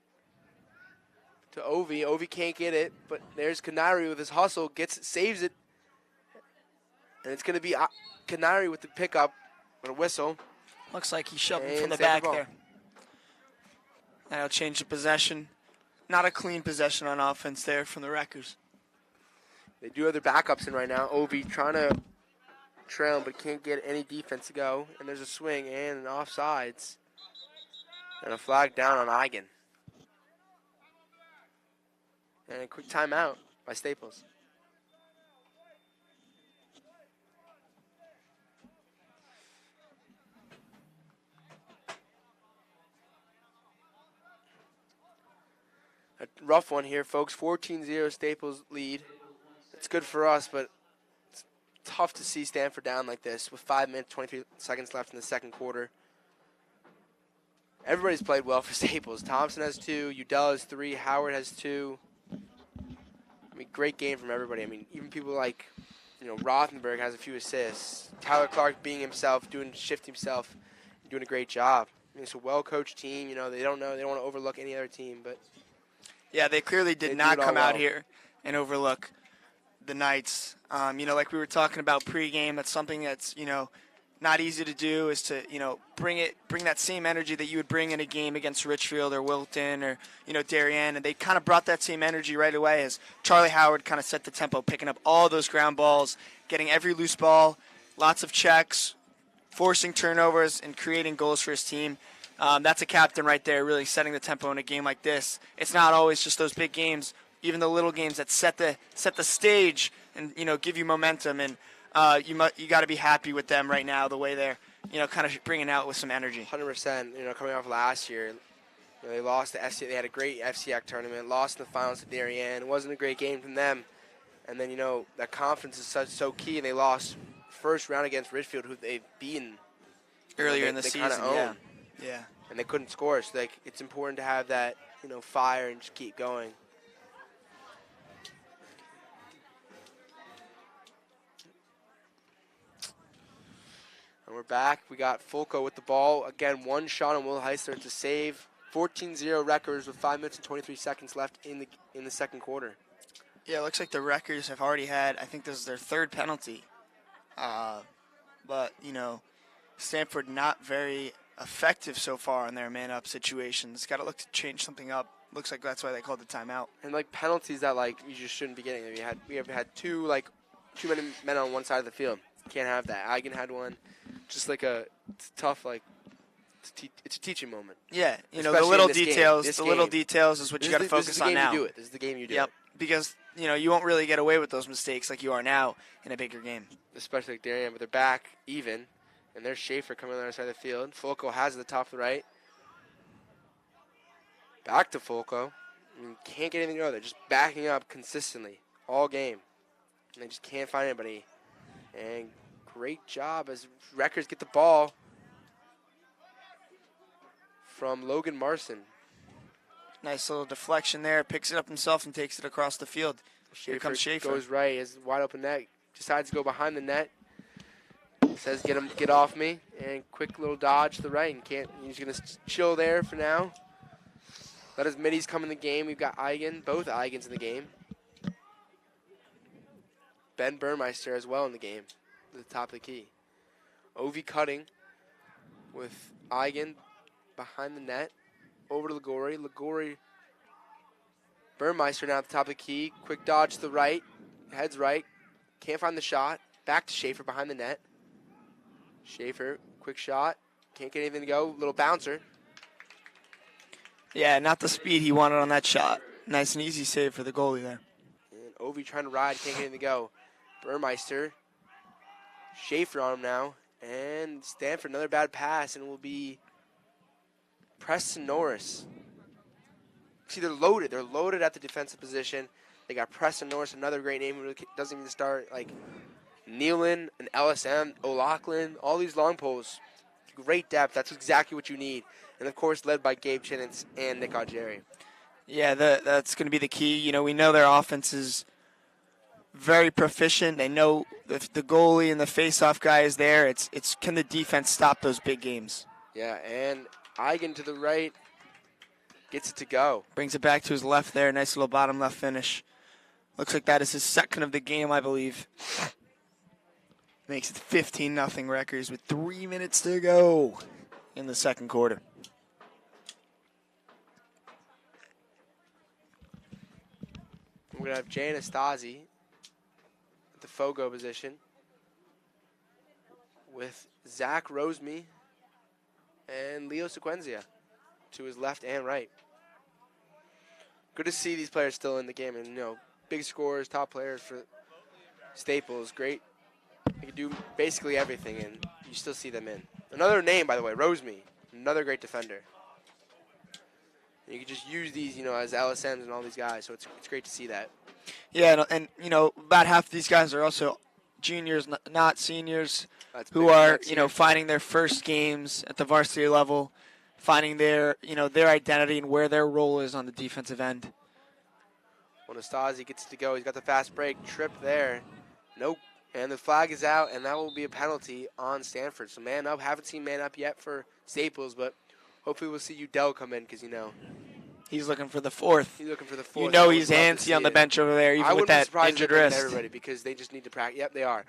To Ovi. Ovi can't get it, but there's Canary with his hustle. Gets it, saves it. And it's going to be Canary with the pickup with a whistle.
Looks like he shoved him
And
from the
save the
back
ball.
there. That'll change the possession. Not a clean possession on offense there from the Wreckers.
They do have their backups in right now. Ovi trying to trail him, but can't get any defense to go. And there's a swing and an offsides. And a flag down on Eigen. And a quick timeout by Staples. A rough one here, folks. 14-0 Staples lead. It's good for us, but it's tough to see Stamford down like this with 5 minutes, 23 seconds left in the second quarter. Everybody's played well for Staples. Thompson has 2, Udell has 3, Howard has 2. I mean, great game from everybody. I mean, even people like, Rothenberg has a few assists. Tyler Clark being himself, shift himself, doing a great job. I mean, it's a well-coached team. They don't want to overlook any other team, but
yeah, they clearly did
they
not
do it
come
all
out
well.
here and overlook the Knights. Like we were talking about pregame, that's something that's, not easy to do, is to, bring that same energy that you would bring in a game against Richfield or Wilton or, Darien. And they kind of brought that same energy right away as Charlie Howard kind of set the tempo, picking up all those ground balls, getting every loose ball, lots of checks, forcing turnovers, and creating goals for his team. That's a captain right there, really setting the tempo in a game like this. It's not always just those big games, even the little games that set the stage and give you momentum. And you got to be happy with them right now, the way they're kind of bringing out with some energy.
100%. Coming off last year, they lost the FC. They had a great FCAC tournament, lost in the finals to Darien. It wasn't a great game from them. And then that confidence is so key. And they lost first round against Richfield, who they've beaten
Earlier in the
they
season,
kinda own.
yeah.
And they couldn't score. So it's important to have that fire and just keep going. And we're back. We got Fulco with the ball. Again, one shot on Will Heisler to save. 14-0 Wreckers with 5 minutes and 23 seconds left in the second quarter.
Yeah, it looks like the Wreckers have already had, I think this is their third penalty. But, Stanford not very effective so far in their man-up situations. Got to look to change something up. Looks like that's why they called the timeout.
And penalties that you just shouldn't be getting. We have had too many men on one side of the field. Can't have that. Eigen had one. Just it's tough. It's a teaching moment.
Yeah, the
Especially
little
in this game.
details.
This
The
game.
little details is what you got to focus on now.
This is the game you do
Yep,
it.
because you won't really get away with those mistakes like you are now in a bigger game.
Especially like Darien, but they're back even. And there's Schaefer coming on the other side of the field. Fulco has it at the top of the right. Back to Fulco. Can't get anything to go. They're just backing up consistently all game. And they just can't find anybody. And great job as Wreckers get the ball from Logan Marson.
Nice little deflection there. Picks it up himself and takes it across the field. Here comes Schaefer.
Goes right. Has wide open net. Decides to go behind the net. Says, get off me. And quick little dodge to the right. And he's going to chill there for now. Let his middies come in the game. We've got Eigen. Both Eigens in the game. Ben Burmeister as well in the game. At the top of the key. Ovi cutting with Eigen behind the net. Over to Ligori. Ligori. Burmeister now at the top of the key. Quick dodge to the right. Heads right. Can't find the shot. Back to Schaefer behind the net. Schaefer, quick shot. Can't get anything to go. Little bouncer.
Yeah, not the speed he wanted on that shot. Nice and easy save for the goalie there.
And Ovi trying to ride. Can't get anything to go. Burmeister. Schaefer on him now. And Stanford, another bad pass. And it will be Preston Norris. See, they're loaded. They're loaded at the defensive position. They got Preston Norris, another great name who doesn't even start. Nealon, and LSM, O'Loughlin, all these long poles. Great depth. That's exactly what you need. And, of course, led by Gabe Chinnitz and Nick Augeri.
Yeah, that's going to be the key. You know, we know their offense is very proficient. They know if the goalie and the face-off guy is there, it's can the defense stop those big games?
Yeah, and Eigen to the right gets it to go.
Brings it back to his left there. Nice little bottom left finish. Looks like that is his second of the game, I believe. Makes it 15-0 Wreckers with 3 minutes to go in the second quarter.
We're going to have Jay Anastasi at the Fogo position with Zach Roseme and Leo Sequenzia to his left and right. Good to see these players still in the game, and, you know, big scorers, top players for Staples. Great. They can do basically everything, and you still see them in. Another name, by the way, Roseme, another great defender. And you can just use these, you know, as LSMs and all these guys, so it's great to see that.
Yeah, and you know, about half of these guys are also juniors, not seniors,
That's
who
big
are,
flex
you know,
here.
finding their first games at the varsity level, finding their, you know, their identity and where their role is on the defensive end.
When Anastasi gets to go, he's got the fast break, trip there. Nope. And the flag is out, and that will be a penalty on Stanford. So man up. Haven't seen man up yet for Staples, but hopefully we'll see Udell come in because, you know,
He's looking for the fourth.
he's looking for the fourth.
You know
I would
he's
love to
antsy
see
on the
it.
bench over there,
I
even with
wouldn't be
that
surprised
injured
if they bring
wrist.
everybody because they just need to practice. Yep, they are.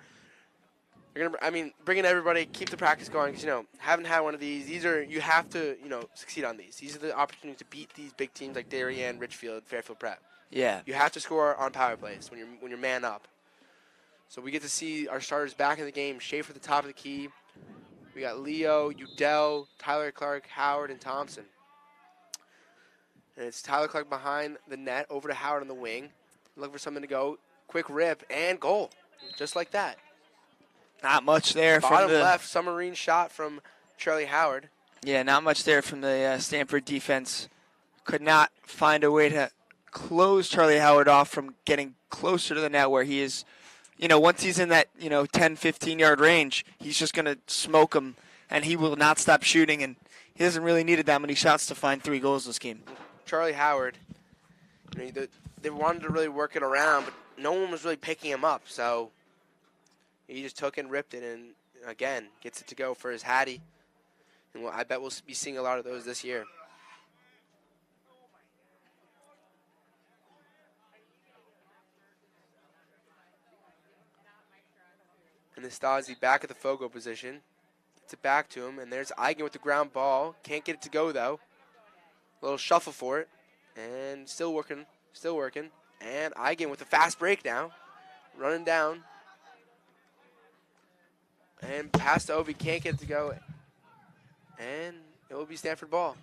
They're gonna, I mean, bringing everybody, keep the practice going because, you know, haven't had one of these. These are, you have to, you know, succeed on these. These are the opportunities to beat these big teams like Darien, Richfield, Fairfield Prep.
Yeah.
You have to score on power plays when you're man up. So we get to see our starters back in the game. Schaefer at the top of the key. We got Leo, Udell, Tyler Clark, Howard, and Thompson. And it's Tyler Clark behind the net, over to Howard on the wing. Looking for something to go. Quick rip and goal. Just like that.
Not much there from
Bottom
the
left, submarine shot from Charlie Howard.
Yeah, not much there from the Stanford defense. Could not find a way to close Charlie Howard off from getting closer to the net where he is, you know, once he's in that, you know, 10, 15-yard range, he's just going to smoke him, and he will not stop shooting, and he hasn't really needed that many shots to find 3 goals this game.
Charlie Howard, you know, they wanted to really work it around, but no one was really picking him up, so he just took and ripped it, and again, gets it to go for his Hattie. And I bet we'll be seeing a lot of those this year. And Nastasi back at the Fogo position. Gets it back to him, and there's Eigen with the ground ball. Can't get it to go, though. A little shuffle for it, and still working. And Eigen with a fast break now. Running down. And pass to Ovi, can't get it to go. And it will be Stanford ball.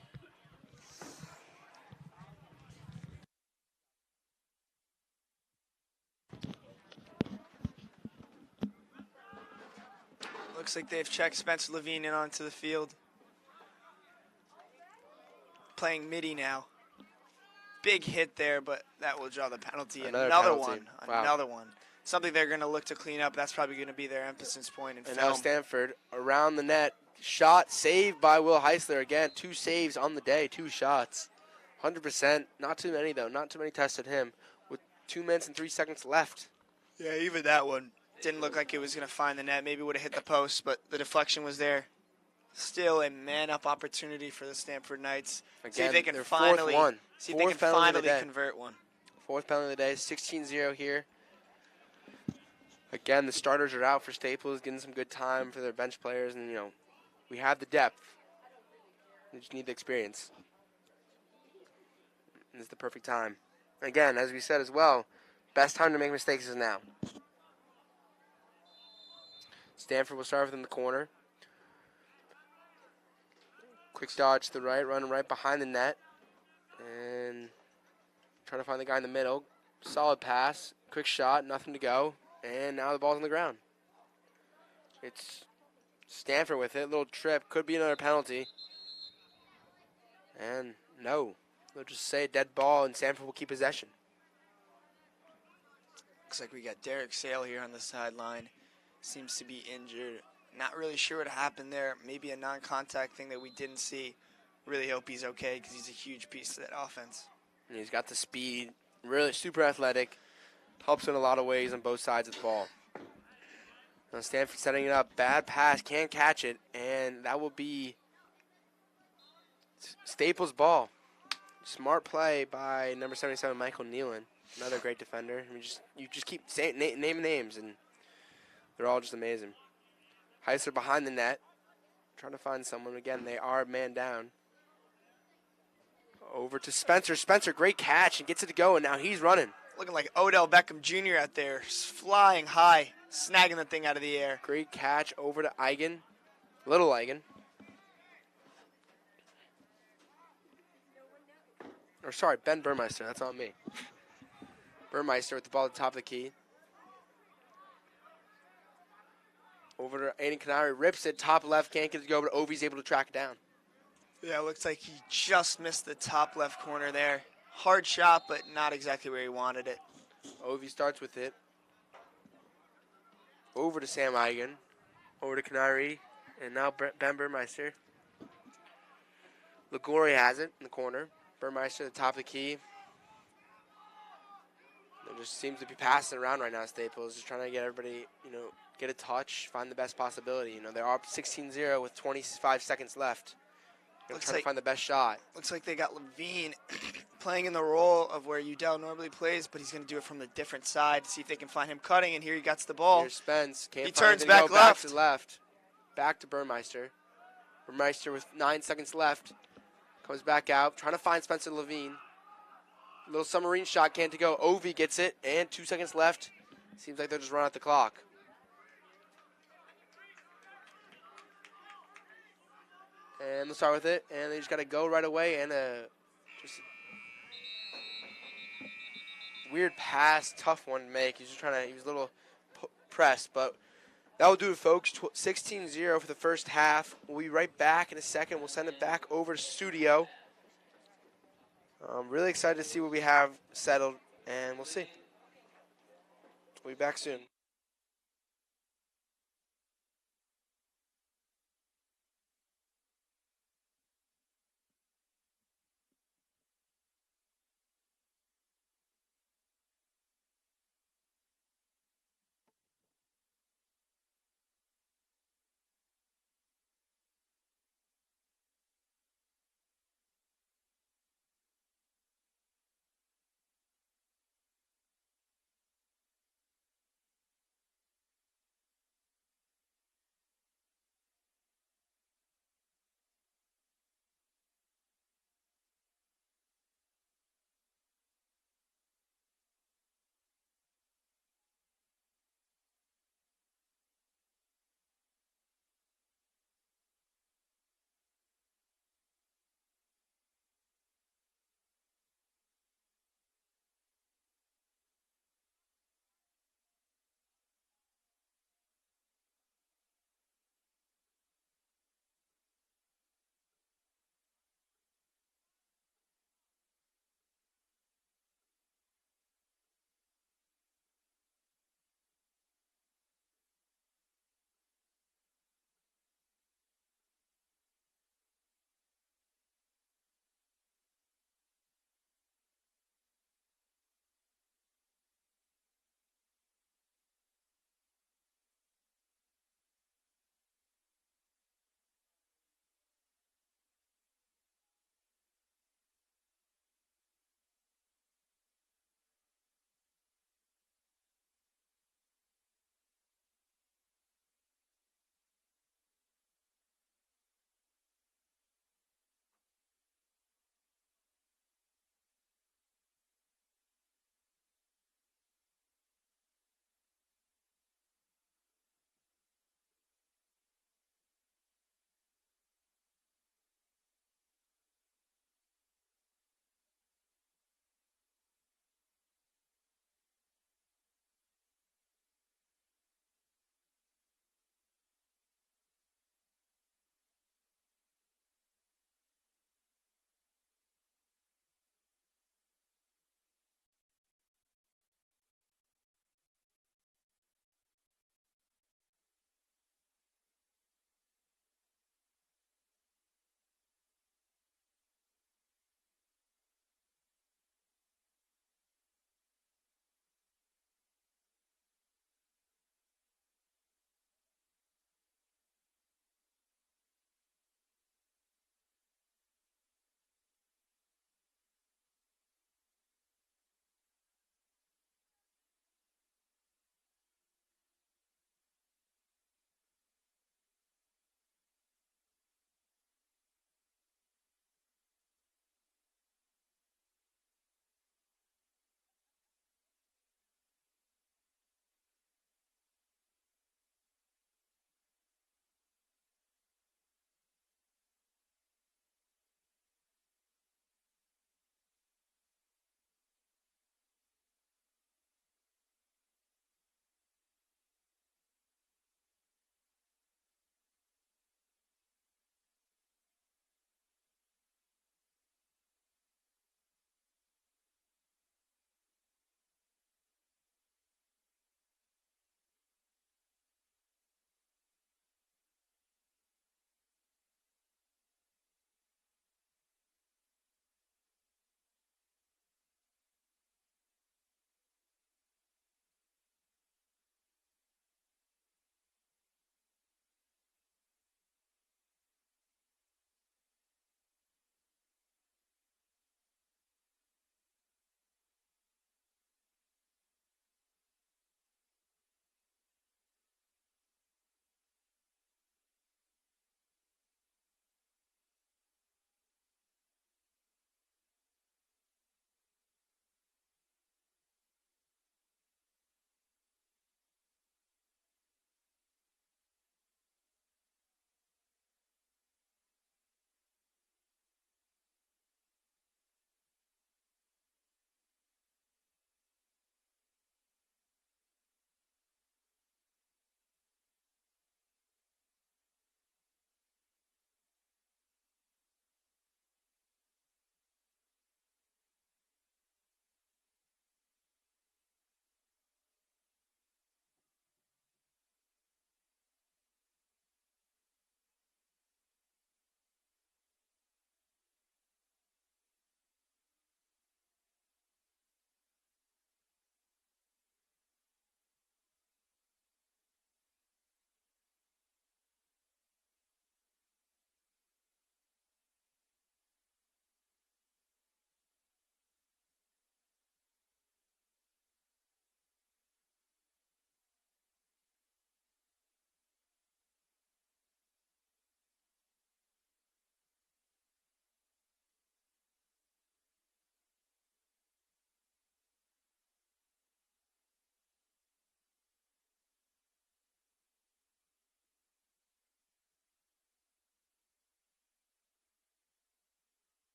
Looks like they've checked Spencer Levine in onto the field. Playing midi now. Big hit there, but that will draw the penalty.
Another
Another
penalty.
one.
Wow.
Another one. Something they're going to look to clean up. That's probably going to be their emphasis point.
And now Stanford around the net. Shot saved by Will Heisler again. 2 saves on the day. 2 shots. 100%. Not too many, though. Not too many tested him. With 2 minutes and 3 seconds left.
Yeah, even that one didn't look like it was going to find the net. Maybe would have hit the post, but the deflection was there. Still a man-up opportunity for the Stanford Knights.
Again,
see if they can
their
finally,
fourth one.
see if they
Fourth
can
penalty of the
finally
day.
convert one.
4th penalty of the day. 16-0 here. Again, the starters are out for Staples, getting some good time for their bench players. And, you know, we have the depth. We just need the experience. And it's the perfect time. Again, as we said as well, best time to make mistakes is now. Stanford will start within the corner. Quick dodge to the right, running right behind the net. And trying to find the guy in the middle. Solid pass, quick shot, nothing to go. And now the ball's on the ground. It's Stanford with it, little trip, could be another penalty. And no, they'll just say dead ball and Stanford will keep possession.
Looks like we got Derek Sale here on the sideline. seems to be injured. Not really sure what happened there. Maybe a non-contact thing that we didn't see. Really hope he's okay because he's a huge piece to that offense.
And he's got the speed, really super athletic, helps in a lot of ways on both sides of the ball. Now Stanford setting it up, bad pass, can't catch it, and that will be Staples' ball. Smart play by number 77, Michael Nealon, another great defender. I mean, you just keep saying name names, and they're all just amazing. Heisler behind the net, trying to find someone. Again, they are man down. Over to Spencer. Spencer, great catch, and gets it to go, and now he's running.
Looking like Odell Beckham Jr. out there, flying high, snagging the thing out of the air.
Great catch over to Eigen. Little Eigen. Or sorry, Ben Burmeister. That's on me. Burmeister with the ball at the top of the key. Over to Aiden Canary. Rips it. Top left. Can't get it to go, but Ovi's able to track it down.
Yeah, looks like he just missed the top left corner there. Hard shot, but not exactly where he wanted it.
Ovi starts with it. Over to Sam Eigen. Over to Canary. And now Ben Burmeister. Ligori has it in the corner. Burmeister at the top of the key. It just seems to be passing around right now, Staples. Just trying to get everybody, get a touch, find the best possibility. They're up 16-0 with 25 seconds left. Trying to find the best shot.
Looks like they got Levine playing in the role of where Udell normally plays, but he's going to do it from the different side to see if they can find him cutting, and here he gets the ball.
Here's Spence.
He turns back left.
Back to left. Back to Burmeister. Burmeister with 9 seconds left. Comes back out, trying to find Spencer Levine. Little submarine shot, can't to go. Ovi gets it, and 2 seconds left. Seems like they're just running out the clock. And they'll start with it, and they just got to go right away. And just a weird pass, tough one to make. He was a little pressed, but that will do it, folks. 16-0 for the first half. We'll be right back in a second. We'll send it back over to studio. I'm really excited to see what we have settled, and we'll see. We'll be back soon.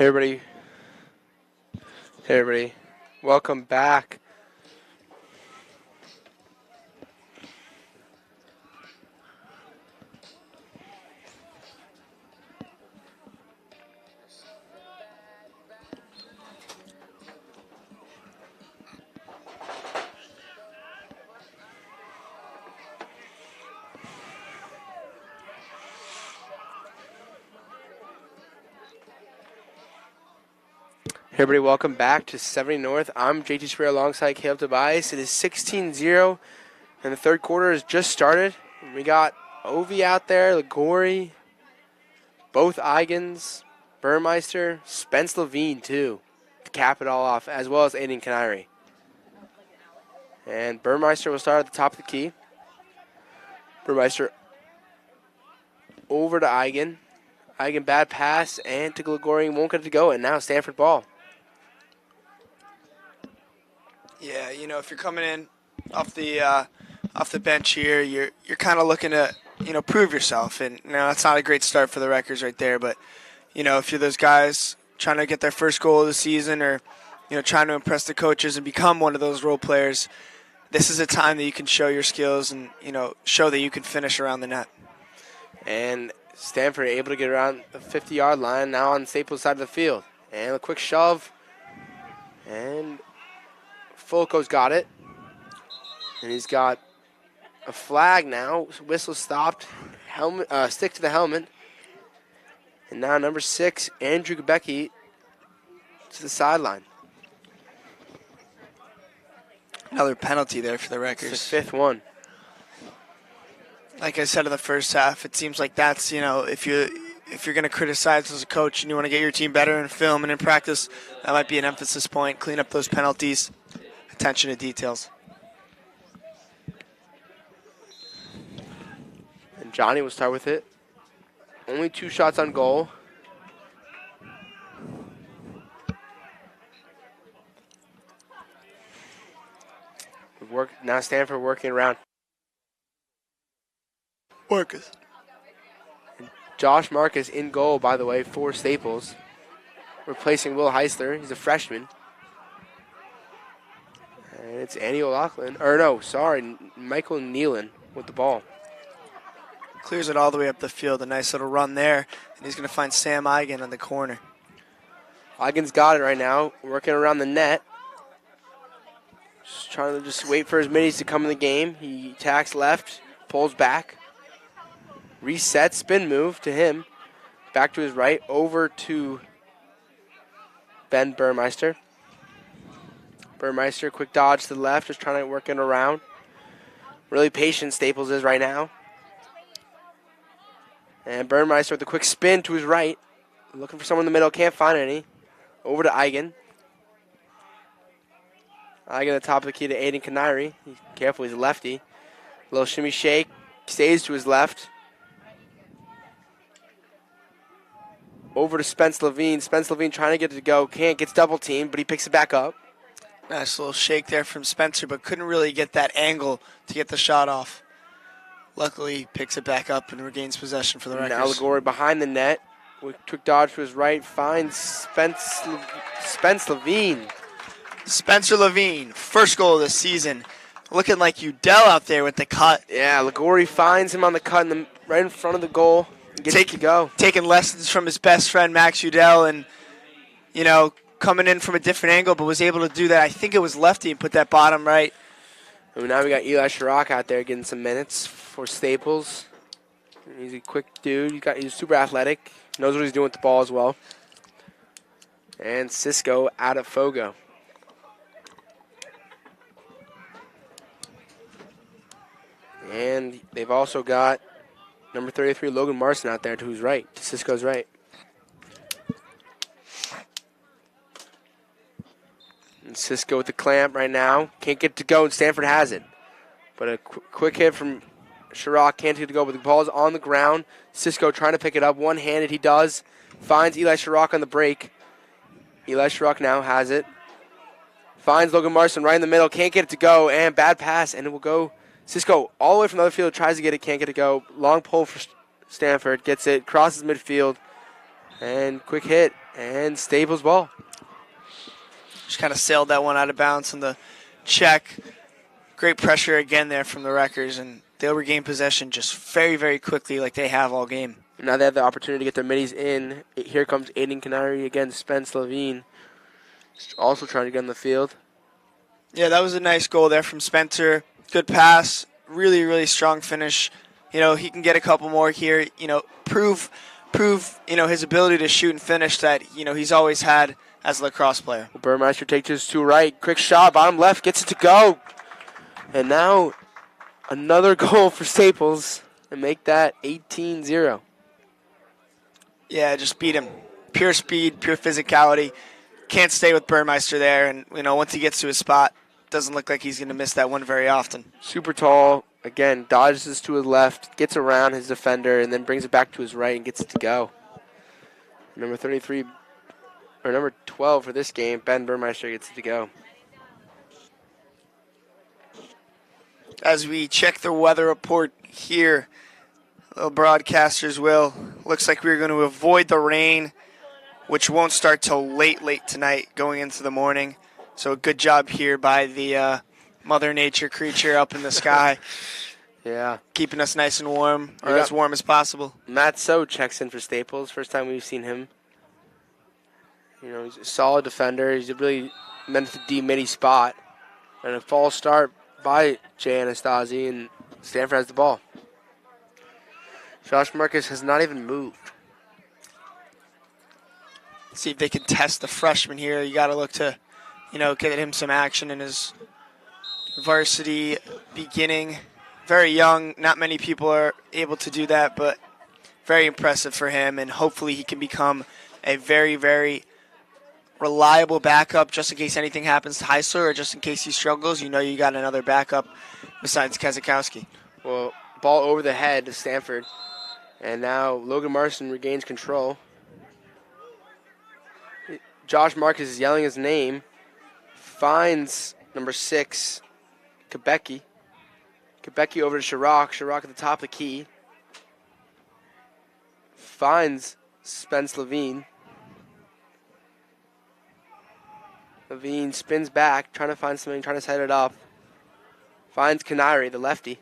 Hey everybody. Hey everybody. Welcome back. Hey everybody, welcome back to 70 North. I'm JT Square alongside Caleb Tobias. It is 16-0, and the third quarter has just started. We got Ovi out there, Ligori, both Eigens, Burmeister, Spence Levine too, to cap it all off, as well as Aiden Canary. And Burmeister will start at the top of the key. Burmeister over to Eigen. Eigen bad pass, and to Ligori won't get it to go, and now Stanford ball.
Yeah, if you're coming in off the bench here, you're kind of looking to prove yourself, and that's not a great start for the Wreckers right there. But if you're those guys trying to get their first goal of the season, or trying to impress the coaches and become one of those role players, this is a time that you can show your skills and show that you can finish around the net.
And Stanford able to get around the 50-yard line now on Staples' side of the field, and a quick shove, and Fulco's got it, and he's got a flag now. Whistle stopped. Helmet, stick to the helmet. And now number 6, Andrew Gebecki, to the sideline.
Another penalty there for the Wreckers.
It's the 5th one.
Like I said in the first half, it seems like that's if you're going to criticize as a coach and you want to get your team better in film and in practice, that might be an emphasis point. Clean up those penalties. Attention to details.
And Johnny will start with it. Only 2 shots on goal. Now Stanford working around.
Marcus.
Josh Marcus in goal, by the way, for Staples. Replacing Will Heisler. He's a freshman. And it's Andy O'Loughlin. Or no, sorry, Michael Nealon with the ball.
Clears it all the way up the field. A nice little run there. And he's going to find Sam Eigen on the corner.
Eigen's got it right now. Working around the net. Just trying to wait for his middies to come in the game. He tacks left. Pulls back. Reset. Spin move to him. Back to his right. Over to Ben Burmeister. Burmeister, quick dodge to the left, just trying to work it around. Really patient Staples is right now. And Burmeister with a quick spin to his right. Looking for someone in the middle, can't find any. Over to Eigen. Eigen at the top of the key to Aiden Canary. Careful, he's a lefty. A little shimmy shake, stays to his left. Over to Spence Levine. Spence Levine trying to get it to go. Can't, gets double teamed, but he picks it back up.
Nice little shake there from Spencer, but couldn't really get that angle to get the shot off. Luckily, he picks it back up and regains possession for the Wreckers.
Now Ligori behind the net. With quick dodge to his right. Finds Spence Levine.
Spencer Levine, first goal of the season. Looking like Udell out there with the cut.
Yeah, Ligori finds him on the cut right in front of the goal. Gets it to go.
Taking lessons from his best friend, Max Udell, and, coming in from a different angle, but was able to do that. I think it was lefty and put that bottom right.
And now we got Eli Chirac out there getting some minutes for Staples. He's a quick dude. He's super athletic. Knows what he's doing with the ball as well. And Cisco out of Fogo. And they've also got number 33, Logan Marson out there to whose right, to Cisco's right. And Cisco with the clamp right now. Can't get it to go, and Stanford has it. But a quick hit from Chirac, can't get it to go, but the ball is on the ground. Cisco trying to pick it up, one-handed, he does. Finds Eli Chirac on the break. Eli Chirac now has it. Finds Logan Marson right in the middle, can't get it to go, and bad pass, and it will go. Cisco all the way from the other field, tries to get it, can't get it to go. Long pull for Stanford, gets it, crosses midfield, and quick hit. And Staples ball.
Just kind of sailed that one out of bounds on the check. Great pressure again there from the Wreckers, and they'll regain possession just very, very quickly like they have all game.
Now they have the opportunity to get their middies in. Here comes Aiden Canary against Spence Levine. Also trying to get on the field.
Yeah, that was a nice goal there from Spencer. Good pass. Really, really strong finish. You know, he can get a couple more here. You know, prove, you know, his ability to shoot and finish that, you know, he's always had as a lacrosse player.
Burmeister takes his to right. Quick shot, bottom left, gets it to go. And now another goal for Staples and make that 18-0.
Yeah, just beat him. Pure speed, pure physicality. Can't stay with Burmeister there. And, you know, once he gets to his spot, doesn't look like he's going to miss that one very often.
Super tall. Again, dodges to his left, gets around his defender, and then brings it back to his right and gets it to go. Number 33, or number 12 for this game, Ben Burmeister gets it to go.
As we check the weather report here, the broadcasters will. Looks like we're going to avoid the rain, which won't start till late tonight going into the morning. So a good job here by the Mother Nature creature up in the sky.
Yeah.
Keeping us nice and warm, or as warm as possible.
Matt So checks in for Staples. First time we've seen him. You know, he's a solid defender. He's really meant for the D-midi spot. And a false start by Jay Anastasi, and Stanford has the ball. Josh Marcus has not even moved.
See if they can test the freshman here. You got to look to, you know, get him some action in his varsity beginning. Very young. Not many people are able to do that, but very impressive for him, and hopefully he can become a very, very reliable backup just in case anything happens to Heisler or just in case he struggles. You know you got another backup besides Kezakowski.
Well, ball over the head to Stanford. And now Logan Marston regains control. Josh Marcus is yelling his name. Finds number 6, Quebecki. Quebecki over to Chirac. Chirac at the top of the key. Finds Spence Levine. Levine spins back, trying to find something, trying to set it up. Finds Canary, the lefty.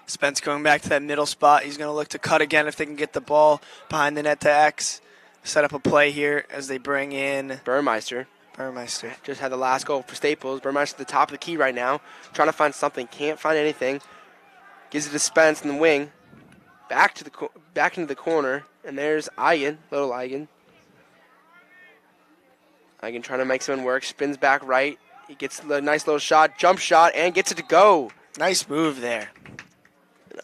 Spence going back to that middle spot. He's going to look to cut again if they can get the ball behind the net to X. Set up a play here as they bring in
Burmeister. Just had the last goal for Staples. Burmeister at the top of the key right now, trying to find something. Can't find anything. Gives it to Spence in the wing. Back into the corner, and there's Eigen, little Eigen. Eigen trying to make something work. Spins back right. He gets a nice little shot, jump shot, and gets it to go.
Nice move there.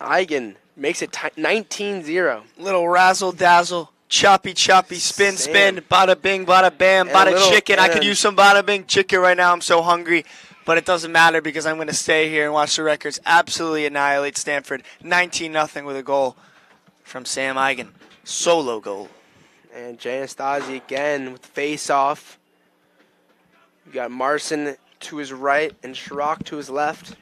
Eigen makes it 19-0.
Little razzle-dazzle, choppy, spin, bada bing, bada bam, bada chicken. I could use some bada bing chicken right now. I'm so hungry. But it doesn't matter because I'm going to stay here and watch the Wreckers absolutely annihilate Stanford. 19-0 with a goal from Sam Eigen. Solo goal.
And Jay Anastasi again with the face-off. You got Marson to his right and Chirac to his left.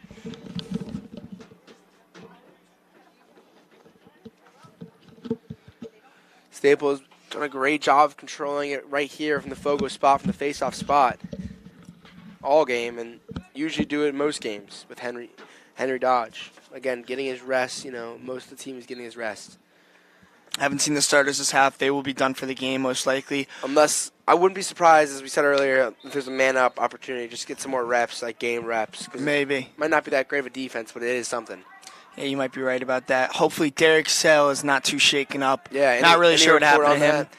Staples done a great job of controlling it right here from the Fogo spot, from the face-off spot. All game, and usually do it in most games with Henry Dodge. Again, getting his rest. You know, most of the team is getting his rest.
Haven't seen the starters this half. They will be done for the game most likely.
Unless, I wouldn't be surprised, as we said earlier, if there's a man-up opportunity, just get some more reps, like game reps.
Maybe.
It might not be that great of a defense, but it is something.
Yeah, you might be right about that. Hopefully Derek Sell is not too shaken up.
Yeah,
not really sure what happened to him.
That?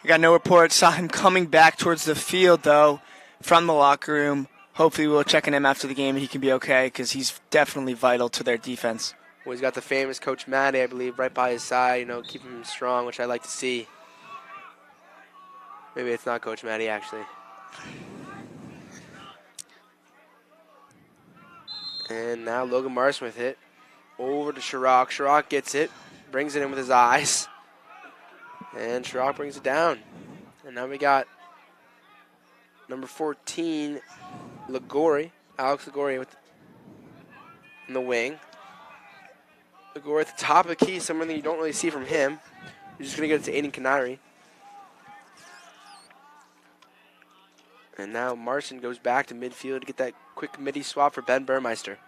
We got no report. Saw him coming back towards the field, though, from the locker room. Hopefully we'll check on him after the game and he can be okay because he's definitely vital to their defense.
Well, he's got the famous Coach Matty, I believe, right by his side, you know, keeping him strong, which I like to see. Maybe it's not Coach Matty, actually. And now Logan Marston with it. Over to Chirac. Chirac gets it, brings it in with his eyes. And Chirac brings it down. And now we got number 14, Alex Ligori in the wing. Ligori at the top of the key, something that you don't really see from him. You're just going to get it to Aiden Canary. And now Marson goes back to midfield to get that quick midi swap for Ben Burmeister.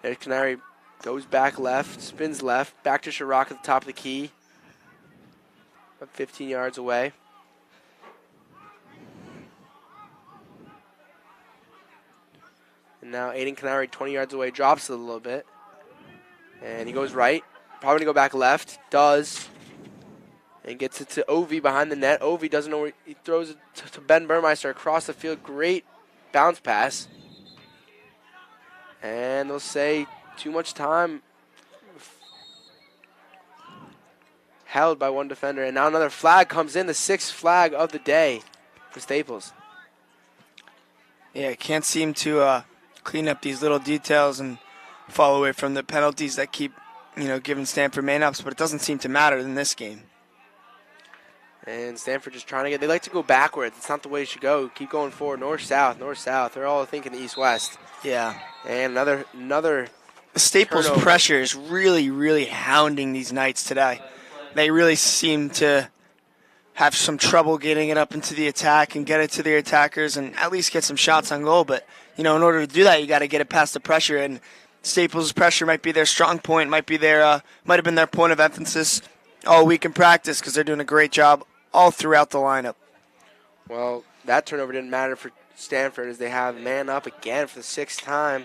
Eric Canary goes back left, spins left, back to Chirac at the top of the key. About 15 yards away. And now Aiden Canary 20 yards away, drops it a little bit. And he goes right. Probably going to go back left. Does. And gets it to Ovi behind the net. Ovi doesn't know where he throws it to Ben Burmeister across the field. Great bounce pass. And they'll say too much time held by one defender. And now another flag comes in, the 6th flag of the day for Staples.
Yeah, can't seem to clean up these little details and fall away from the penalties that keep, giving Stanford man-ups, but it doesn't seem to matter in this game.
And Stanford just trying to they like to go backwards. It's not the way you should go. Keep going forward, north-south, north-south. They're all thinking east-west.
Yeah.
And another
the Staples
turnover.
Pressure is really, really hounding these Knights today. They really seem to have some trouble getting it up into the attack and get it to their attackers and at least get some shots on goal. But, in order to do that, you got to get it past the pressure. And Staples' pressure might be their strong point, might have been their point of emphasis all week in practice because they're doing a great job all throughout the lineup.
Well, that turnover didn't matter for Stanford as they have man up again for the 6th time.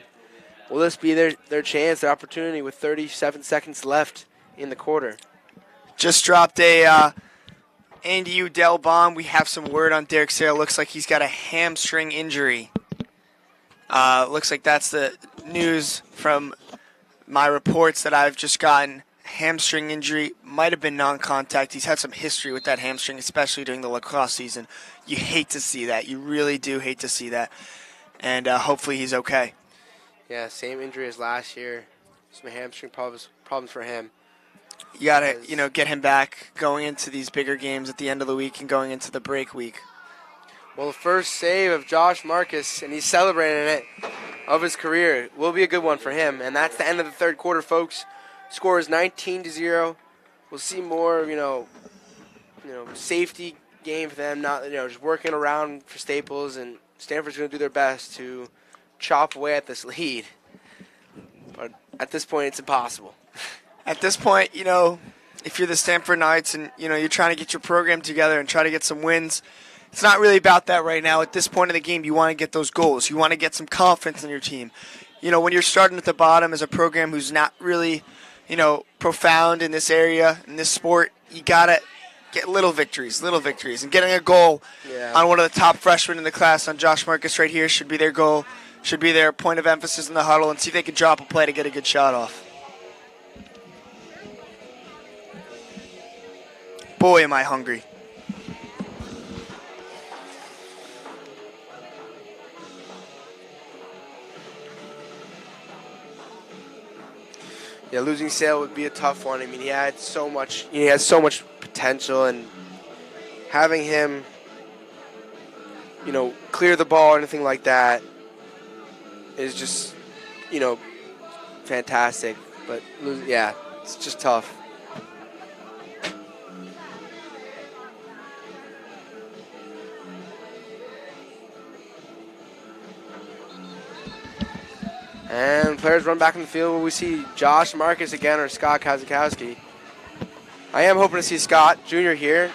Will this be their chance, their opportunity with 37 seconds left in the quarter?
Just dropped a Andy Udell bomb. We have some word on Derek Sale. Looks like he's got a hamstring injury. Looks like that's the news from my reports that I've just gotten. Hamstring injury, might have been non-contact. He's had some history with that hamstring, especially during the lacrosse season. You hate to see that. You really do hate to see that. And hopefully he's okay.
Yeah, same injury as last year. Some hamstring problems for him.
You got to, get him back going into these bigger games at the end of the week and going into the break week.
Well, the first save of Josh Marcus, and he's celebrating it, of his career, will be a good one for him. And that's the end of the 3rd quarter, folks. Score is 19-0. We'll see more, safety game for them. Not, just working around for Staples, and Stanford's going to do their best to chop away at this lead. But at this point, it's impossible.
At this point, if you're the Stanford Knights and, you're trying to get your program together and try to get some wins, it's not really about that right now. At this point in the game, you want to get those goals. You want to get some confidence in your team. When you're starting at the bottom as a program who's not really, profound in this area, in this sport, you got to get little victories. And getting a goal on one of the top freshmen in the class, on Josh Marcus right here, should be their goal, should be their point of emphasis in the huddle, and see if they can drop a play to get a good shot off. Boy, am I hungry.
Yeah, losing Sale would be a tough one. I mean, he has so much potential, and having him, clear the ball or anything like that is just, fantastic. But it's just tough. And players run back in the field. We see Josh Marcus again or Scott Kazakowski. I am hoping to see Scott Jr. here.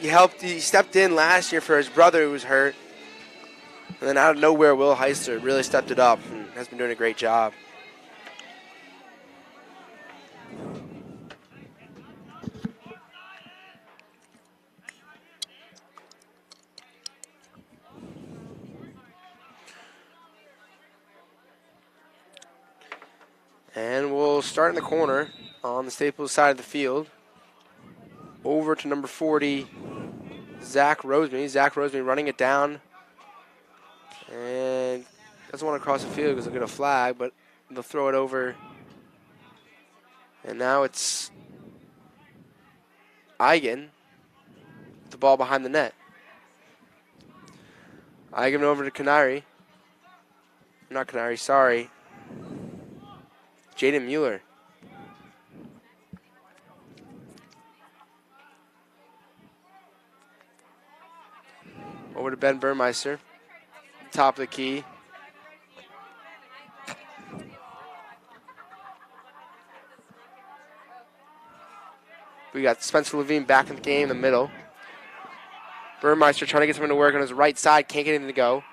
He stepped in last year for his brother who was hurt. And then out of nowhere, Will Heister really stepped it up and has been doing a great job. And we'll start in the corner on the Staples side of the field. Over to number 40, Zach Roseman. Zach Roseman running it down. And doesn't want to cross the field because they'll get a flag, but they'll throw it over. And now it's Eigen, the ball behind the net. Eigen over to Canary. Not Canary, sorry. Jaden Mueller. Over to Ben Burmeister. Top of the key. We got Spencer Levine back in the game in the middle. Burmeister trying to get something to work on his right side. Can't get anything to go.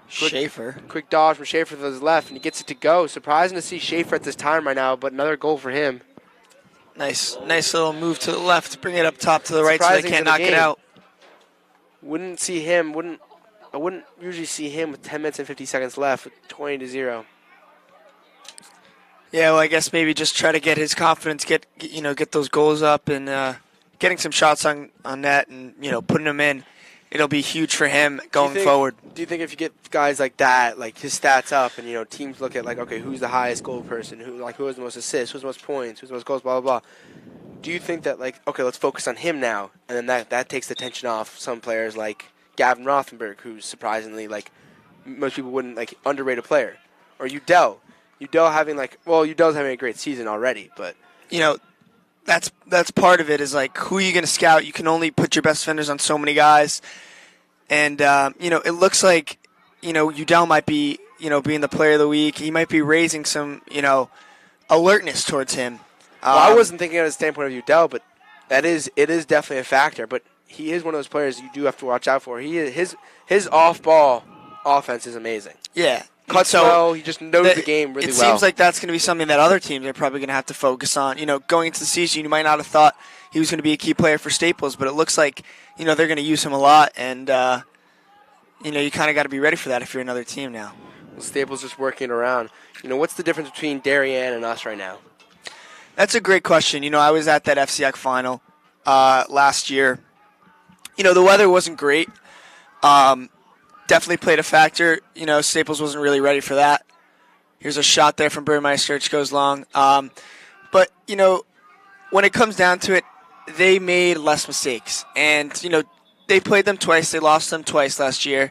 Schaefer.
Quick dodge from Schaefer to his left, and he gets it to go. Surprising to see Schaefer at this time right now, but another goal for him.
Nice little move to the left to bring it up top to the right so they
Surprising
can't
for the
knock it
game.
out.
I wouldn't usually see him with 10 minutes and 50 seconds left with 20-0.
Yeah, well, I guess maybe just try to get his confidence, get those goals up, and getting some shots on net, and putting them in. It'll be huge for him going forward.
Do you think if you get guys like that, like his stats up, and teams look at like, okay, who's the highest goal person, who has the most assists, who's the most points, who's the most goals, blah blah blah. Do you think that like, okay, let's focus on him now, and then that takes the tension off some players like Gavin Rothenberg, who's surprisingly like most people wouldn't like underrate a player, or Udell. Udell's having a great season already, but
that's part of it is like who are you going to scout? You can only put your best defenders on so many guys, and it looks like Udell might be being the player of the week. He might be raising some alertness towards him.
Well, I wasn't thinking of the standpoint of Udell, but it is definitely a factor. But he is one of those players you do have to watch out for. His off-ball offense is amazing.
Yeah.
Cuts well. He just knows the game really well.
It seems like that's going to be something that other teams are probably going to have to focus on. Going into the season, you might not have thought he was going to be a key player for Staples, but it looks like they're going to use him a lot, and you kind of got to be ready for that if you're another team now.
Well, Staples just working around. What's the difference between Darien and us right now?
That's a great question. I was at that FCX final last year. The weather wasn't great. Definitely played a factor. Staples wasn't really ready for that. Here's a shot there from Burmeister, which goes long. But when it comes down to it, they made less mistakes. And, they played them twice. They lost them twice last year.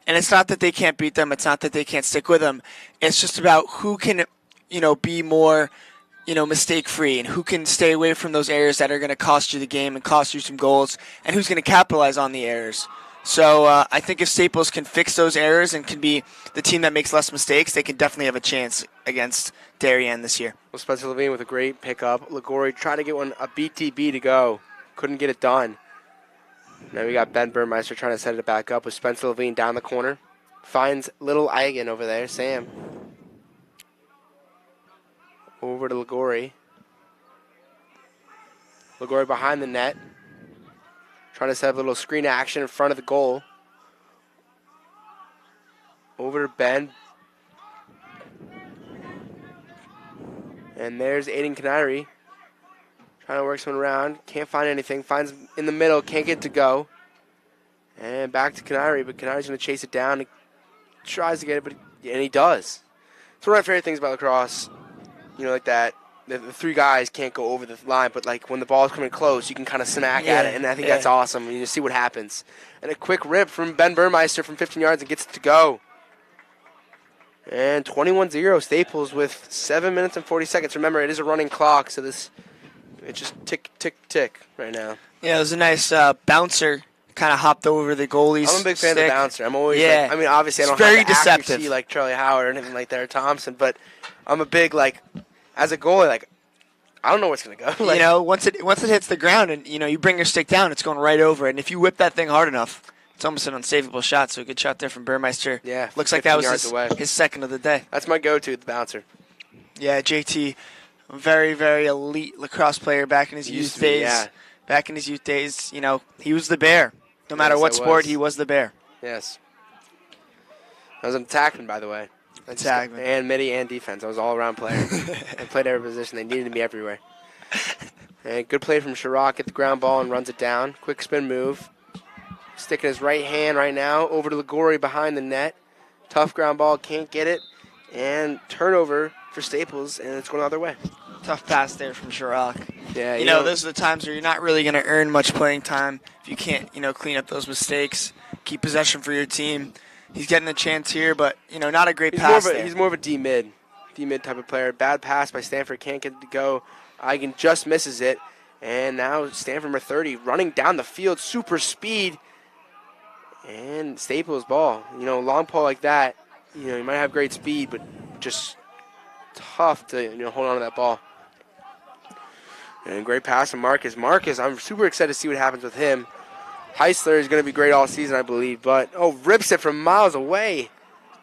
And it's not that they can't beat them. It's not that they can't stick with them. It's just about who can, be more, mistake-free and who can stay away from those errors that are going to cost you the game and cost you some goals, and who's going to capitalize on the errors. So I think if Staples can fix those errors and can be the team that makes less mistakes, they can definitely have a chance against Darien this year.
Well, Spencer Levine with a great pickup. Ligori tried to get a BTB to go. Couldn't get it done. Now we got Ben Burmeister trying to set it back up with Spencer Levine down the corner. Finds little Eigen over there, Sam. Over to Ligori. Ligori behind the net. Trying to set up a little screen action in front of the goal. Over to Ben. And there's Aiden Canary. Trying to work someone around. Can't find anything. Finds in the middle. Can't get to go. And back to Canary. But Canary's going to chase it down. He tries to get it, and he does. It's one of my favorite things about lacrosse. Like that. The three guys can't go over the line, but like when the ball's coming close, you can kind of smack at it, and I think that's awesome. You just see what happens. And a quick rip from Ben Burmeister from 15 yards and gets it to go. And 21-0 Staples with 7 minutes and 40 seconds. Remember, it is a running clock, so it's just tick, tick, tick right now.
Yeah, it was a nice bouncer. Kind of hopped over the goalie's
I'm a big fan
stick.
of the bouncer. I'm always obviously I don't
very
have the
deceptive.
accuracy like Charlie Howard or anything like that or Thompson, but I'm a big as a goalie, I don't know what's gonna go.
Once it hits the ground and you bring your stick down, it's going right over it. And if you whip that thing hard enough, it's almost an unsavable shot. So a good shot there from Burmeister.
Yeah,
looks like that was his second of the day.
That's my go-to, the bouncer.
Yeah, JT, very very elite lacrosse player back in his youth days.
Yeah.
Back in his youth days, he was the bear. No matter what sport, he was the bear.
Yes. I was an attackman, by the way.
Attackman.
And midi and defense. I was an all-around player. I played every position. They needed me everywhere. And good play from Chirac at the ground ball and runs it down. Quick spin move. Sticking his right hand right now over to Ligori behind the net. Tough ground ball. Can't get it. And turnover for Staples, and it's going the other way.
Tough pass there from Chirac.
Yeah,
those are the times where you're not really going to earn much playing time if you can't, clean up those mistakes, keep possession for your team. He's getting a chance here, but, not a great pass there.
He's more of a D-mid type of player. Bad pass by Stanford, can't get it to go. Eigen just misses it, and now Stanford number 30 running down the field, super speed, And Staples ball. Long ball like that, you might have great speed, but just tough to, hold on to that ball. And great pass from Marcus. Marcus, I'm super excited to see what happens with him. Heisler is going to be great all season, I believe. But, rips it from miles away.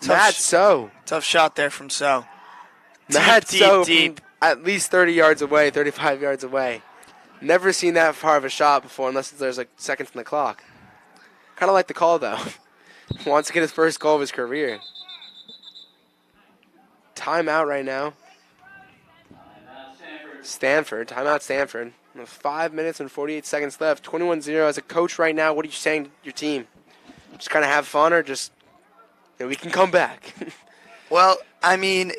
Matt So.
Tough shot there from So.
Matt So
deep.
from at least 30 yards away, 35 yards away. Never seen that far of a shot before unless there's like seconds on the clock. Kind of like the call, though. Wants to get his first goal of his career. Timeout right now. Stanford. Timeout Stanford. 5 minutes and 48 seconds left. 21-0. As a coach right now, what are you saying to your team? Just kind of have fun or just, we can come back?
Well, I mean,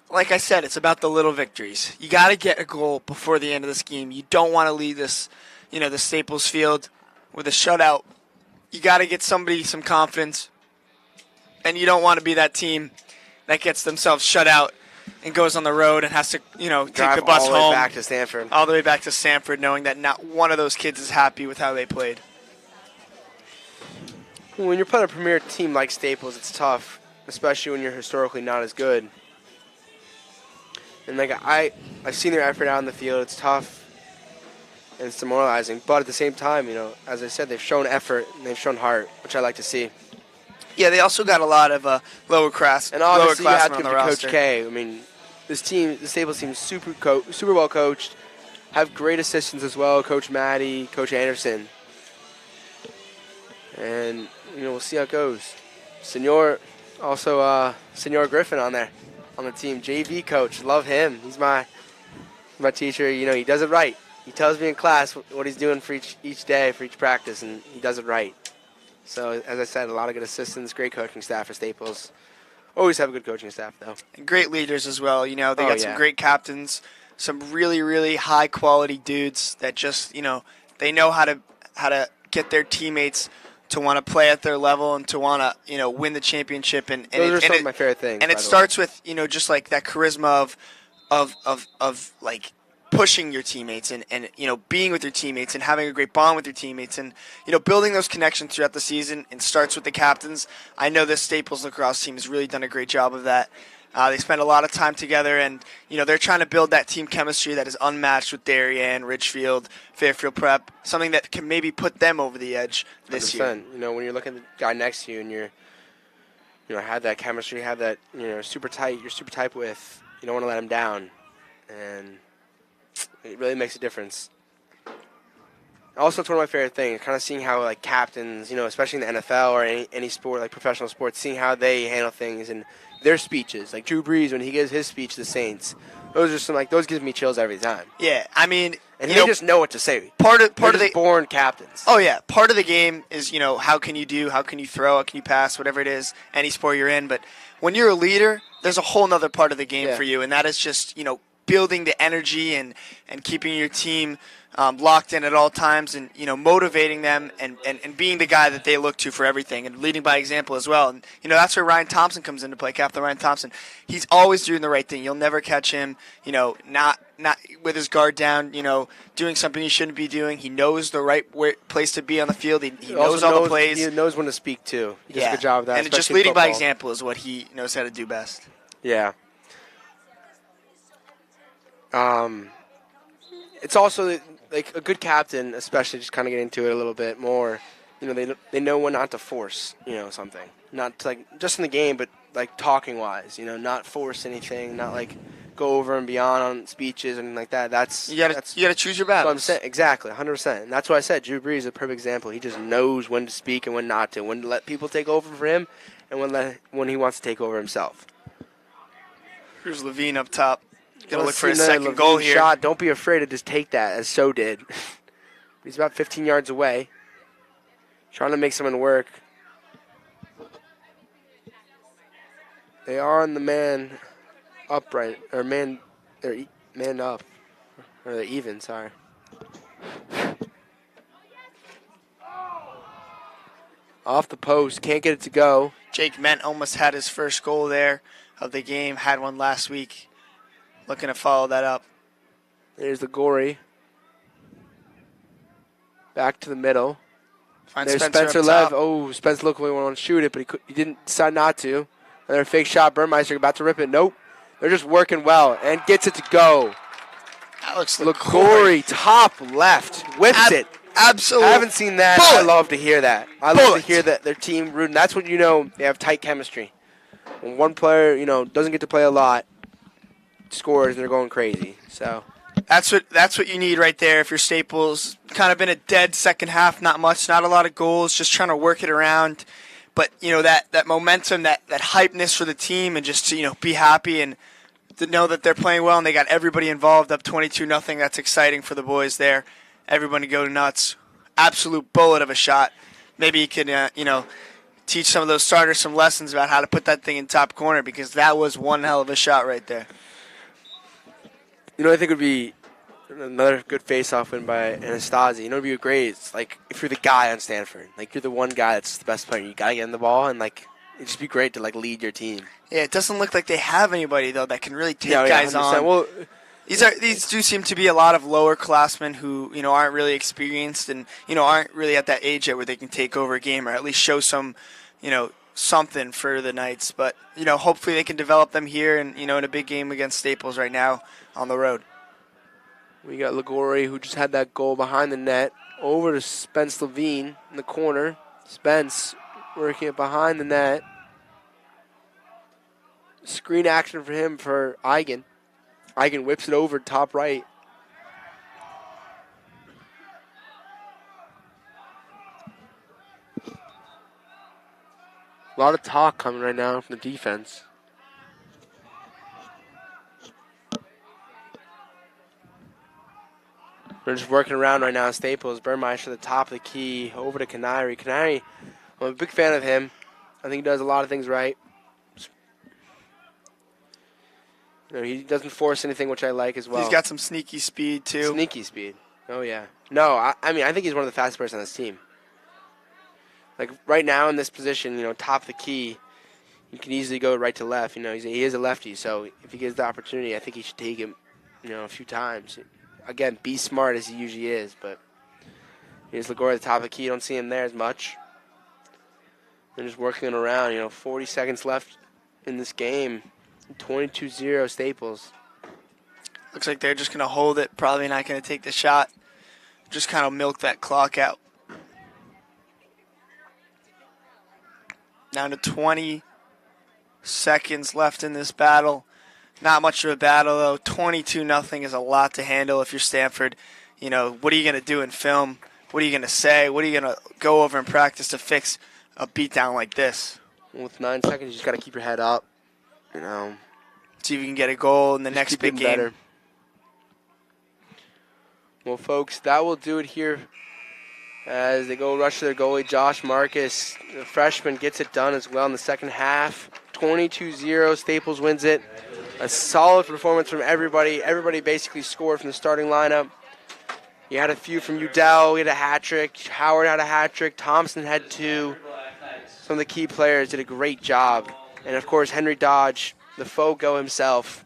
like I said, it's about the little victories. You got to get a goal before the end of this game. You don't want to leave this, the Staples Field with a shutout. You got to get somebody some confidence, and you don't want to be that team that gets themselves shut out and goes on the road and has to, take the bus
all the way
home
back to Stanford.
all the way back to Stamford, knowing that not one of those kids is happy with how they played.
When you're playing a premier team like Staples, it's tough, especially when you're historically not as good. And I've seen their effort out in the field. It's tough and it's demoralizing. But at the same time, as I said, they've shown effort and they've shown heart, which I like to see.
Yeah, they also got a lot of lower class,
and obviously you have to
on
give
the
to
roster.
Coach K. I mean, the Staples team is super well coached. Have great assistants as well, Coach Maddie, Coach Anderson. And we'll see how it goes. Senor Griffin on there, on the team. JV coach, love him. He's my teacher. He does it right. He tells me in class what he's doing for each day, for each practice, and he does it right. So, as I said, a lot of good assistants, great coaching staff for Staples. Always have a good coaching staff, though.
And great leaders as well. They got some
yeah.
great captains, some really, really high-quality dudes that just, they know how to get their teammates to want to play at their level and to want to, win the championship. And
those are some of my favorite things.
And it starts with, just like that charisma of like pushing your teammates and being with your teammates and having a great bond with your teammates and building those connections throughout the season. And starts with the captains. I know this Staples lacrosse team has really done a great job of that. They spend a lot of time together, and they're trying to build that team chemistry that is unmatched with Darien, Ridgefield, Fairfield Prep, something that can maybe put them over the edge this
100%.
year.
When you're looking at the guy next to you and have that chemistry, have that you're super tight with, you don't want to let him down, and it really makes a difference. Also, it's one of my favorite things, kind of seeing how like captains, especially in the NFL or any sport like professional sports, seeing how they handle things and their speeches, like Drew Brees when he gives his speech to the Saints. Those are those gives me chills every time.
Yeah, I mean,
and they just know what to say.
Part of
the born captains.
Oh yeah, part of the game is how can you do, how can you throw, how can you pass, whatever it is, any sport you're in. But when you're a leader, there's a whole nother part of the game for you, and that is just building the energy and keeping your team locked in at all times, and motivating them and being the guy that they look to for everything, and leading by example as well. And that's where Ryan Thompson comes into play. Captain Ryan Thompson, he's always doing the right thing. You'll never catch him not with his guard down, doing something he shouldn't be doing. He knows the right place to be on the field. He knows all the plays.
He knows when to speak too. He does a good job of that.
And just leading by example is what he knows how to do best.
Yeah. It's also like a good captain, especially just kind of getting into it a little bit more. They know when not to force, something. Not to, like just in the game, but like talking wise, not force anything, not like go over and beyond on speeches and like that. You
gotta choose your battles.
What I'm saying, exactly, 100%. And that's why I said Drew Brees is a perfect example. He just knows when to speak and when not to, when to let people take over for him, and when he wants to take over himself.
Here's Levine up top. Gonna look for his second goal here.
Shot. Don't be afraid to just take that, as So did. He's about 15 yards away, trying to make someone work. They are on the man upright, or man, they're man up, or they're even. Sorry. Off the post, can't get it to go.
Jake Ment almost had his first goal there of the game. Had one last week. Looking to follow that up.
There's the Gory. Back to the middle.
Find
There's
Spencer
Spencer
up
Lev.
top.
Oh, Spencer looked like he wanted to shoot it, but he didn't decide not to. Another fake shot. Burmeister about to rip it. Nope. They're just working well and gets it to go.
Alex
Ligori, top left, whips it.
Absolutely.
I haven't seen that.
Bullet.
I love to hear that. I love to hear that their team rooting. That's when you know they have tight chemistry. When one player, doesn't get to play a lot, scores and they're going crazy. So
That's what you need right there if you're Staples. Kind of been a dead second half, not much, not a lot of goals, just trying to work it around. But, that momentum, that hypeness for the team and just to, be happy and to know that they're playing well and they got everybody involved up 22-0. That's exciting for the boys there. Everybody go nuts. Absolute bullet of a shot. Maybe you can, teach some of those starters some lessons about how to put that thing in top corner because that was one hell of a shot right there.
I think it would be another good face-off win by Anastasi. It would be great. It's like if you're the guy on Stanford, like you're the one guy that's the best player, you gotta get in the ball, and like it'd just be great to like lead your team.
Yeah, it doesn't look like they have anybody though that can really take
Yeah,
guys
100%.
on.
Well,
These do seem to be a lot of lower classmen who aren't really experienced and aren't really at that age yet where they can take over a game or at least show some something for the Knights. But hopefully they can develop them here and in a big game against Staples right now on the road.
we got Ligori who just had that goal behind the net over to Spence Levine in the corner. Spence working it behind the net. Screen action for him for Eigen. Eigen whips it over top right. A lot of talk coming right now from the defense. They're just working around right now. Staples, Burmeister at the top of the key, over to Canary. Canary, I'm a big fan of him. I think he does a lot of things right. He doesn't force anything, which I like as well.
He's got some sneaky speed too.
Sneaky speed. Oh, yeah. No, I mean, I think he's one of the fastest players on this team. Like, right now in this position, top of the key, you can easily go right to left. He is a lefty, so if he gets the opportunity, I think he should take him, a few times. Again, be smart as he usually is, but here's Ligori at the top of the key. You don't see him there as much. They're just working around. 40 seconds left in this game. 22-0 Staples.
Looks like they're just going to hold it. Probably not going to take the shot. Just kind of milk that clock out. Down to 20 seconds left in this battle. Not much of a battle, though. 22-0 is a lot to handle if you're Stanford. What are you going to do in film? What are you going to say? What are you going to go over in practice to fix a beatdown like this?
With 9 seconds, you just got to keep your head up.
See if you can get a goal in the next
keep
big
getting
game.
better. Well, folks, that will do it here as they go rush to their goalie, Josh Marcus. The freshman gets it done as well in the second half. 22-0, Staples wins it. A solid performance from everybody. Everybody basically scored from the starting lineup. You had a few from Udell. We had a hat trick. Howard had a hat trick. Thompson had 2. Some of the key players did a great job. And, of course, Henry Dodge, the Fogo himself,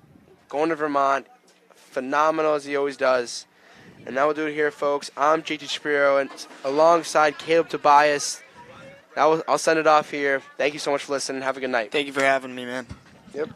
going to Vermont. Phenomenal as he always does. And that will do it here, folks. I'm JT Shapiro, and alongside Caleb Tobias. I'll send it off here. Thank you so much for listening. Have a good night.
Thank you for having me, man.
Yep.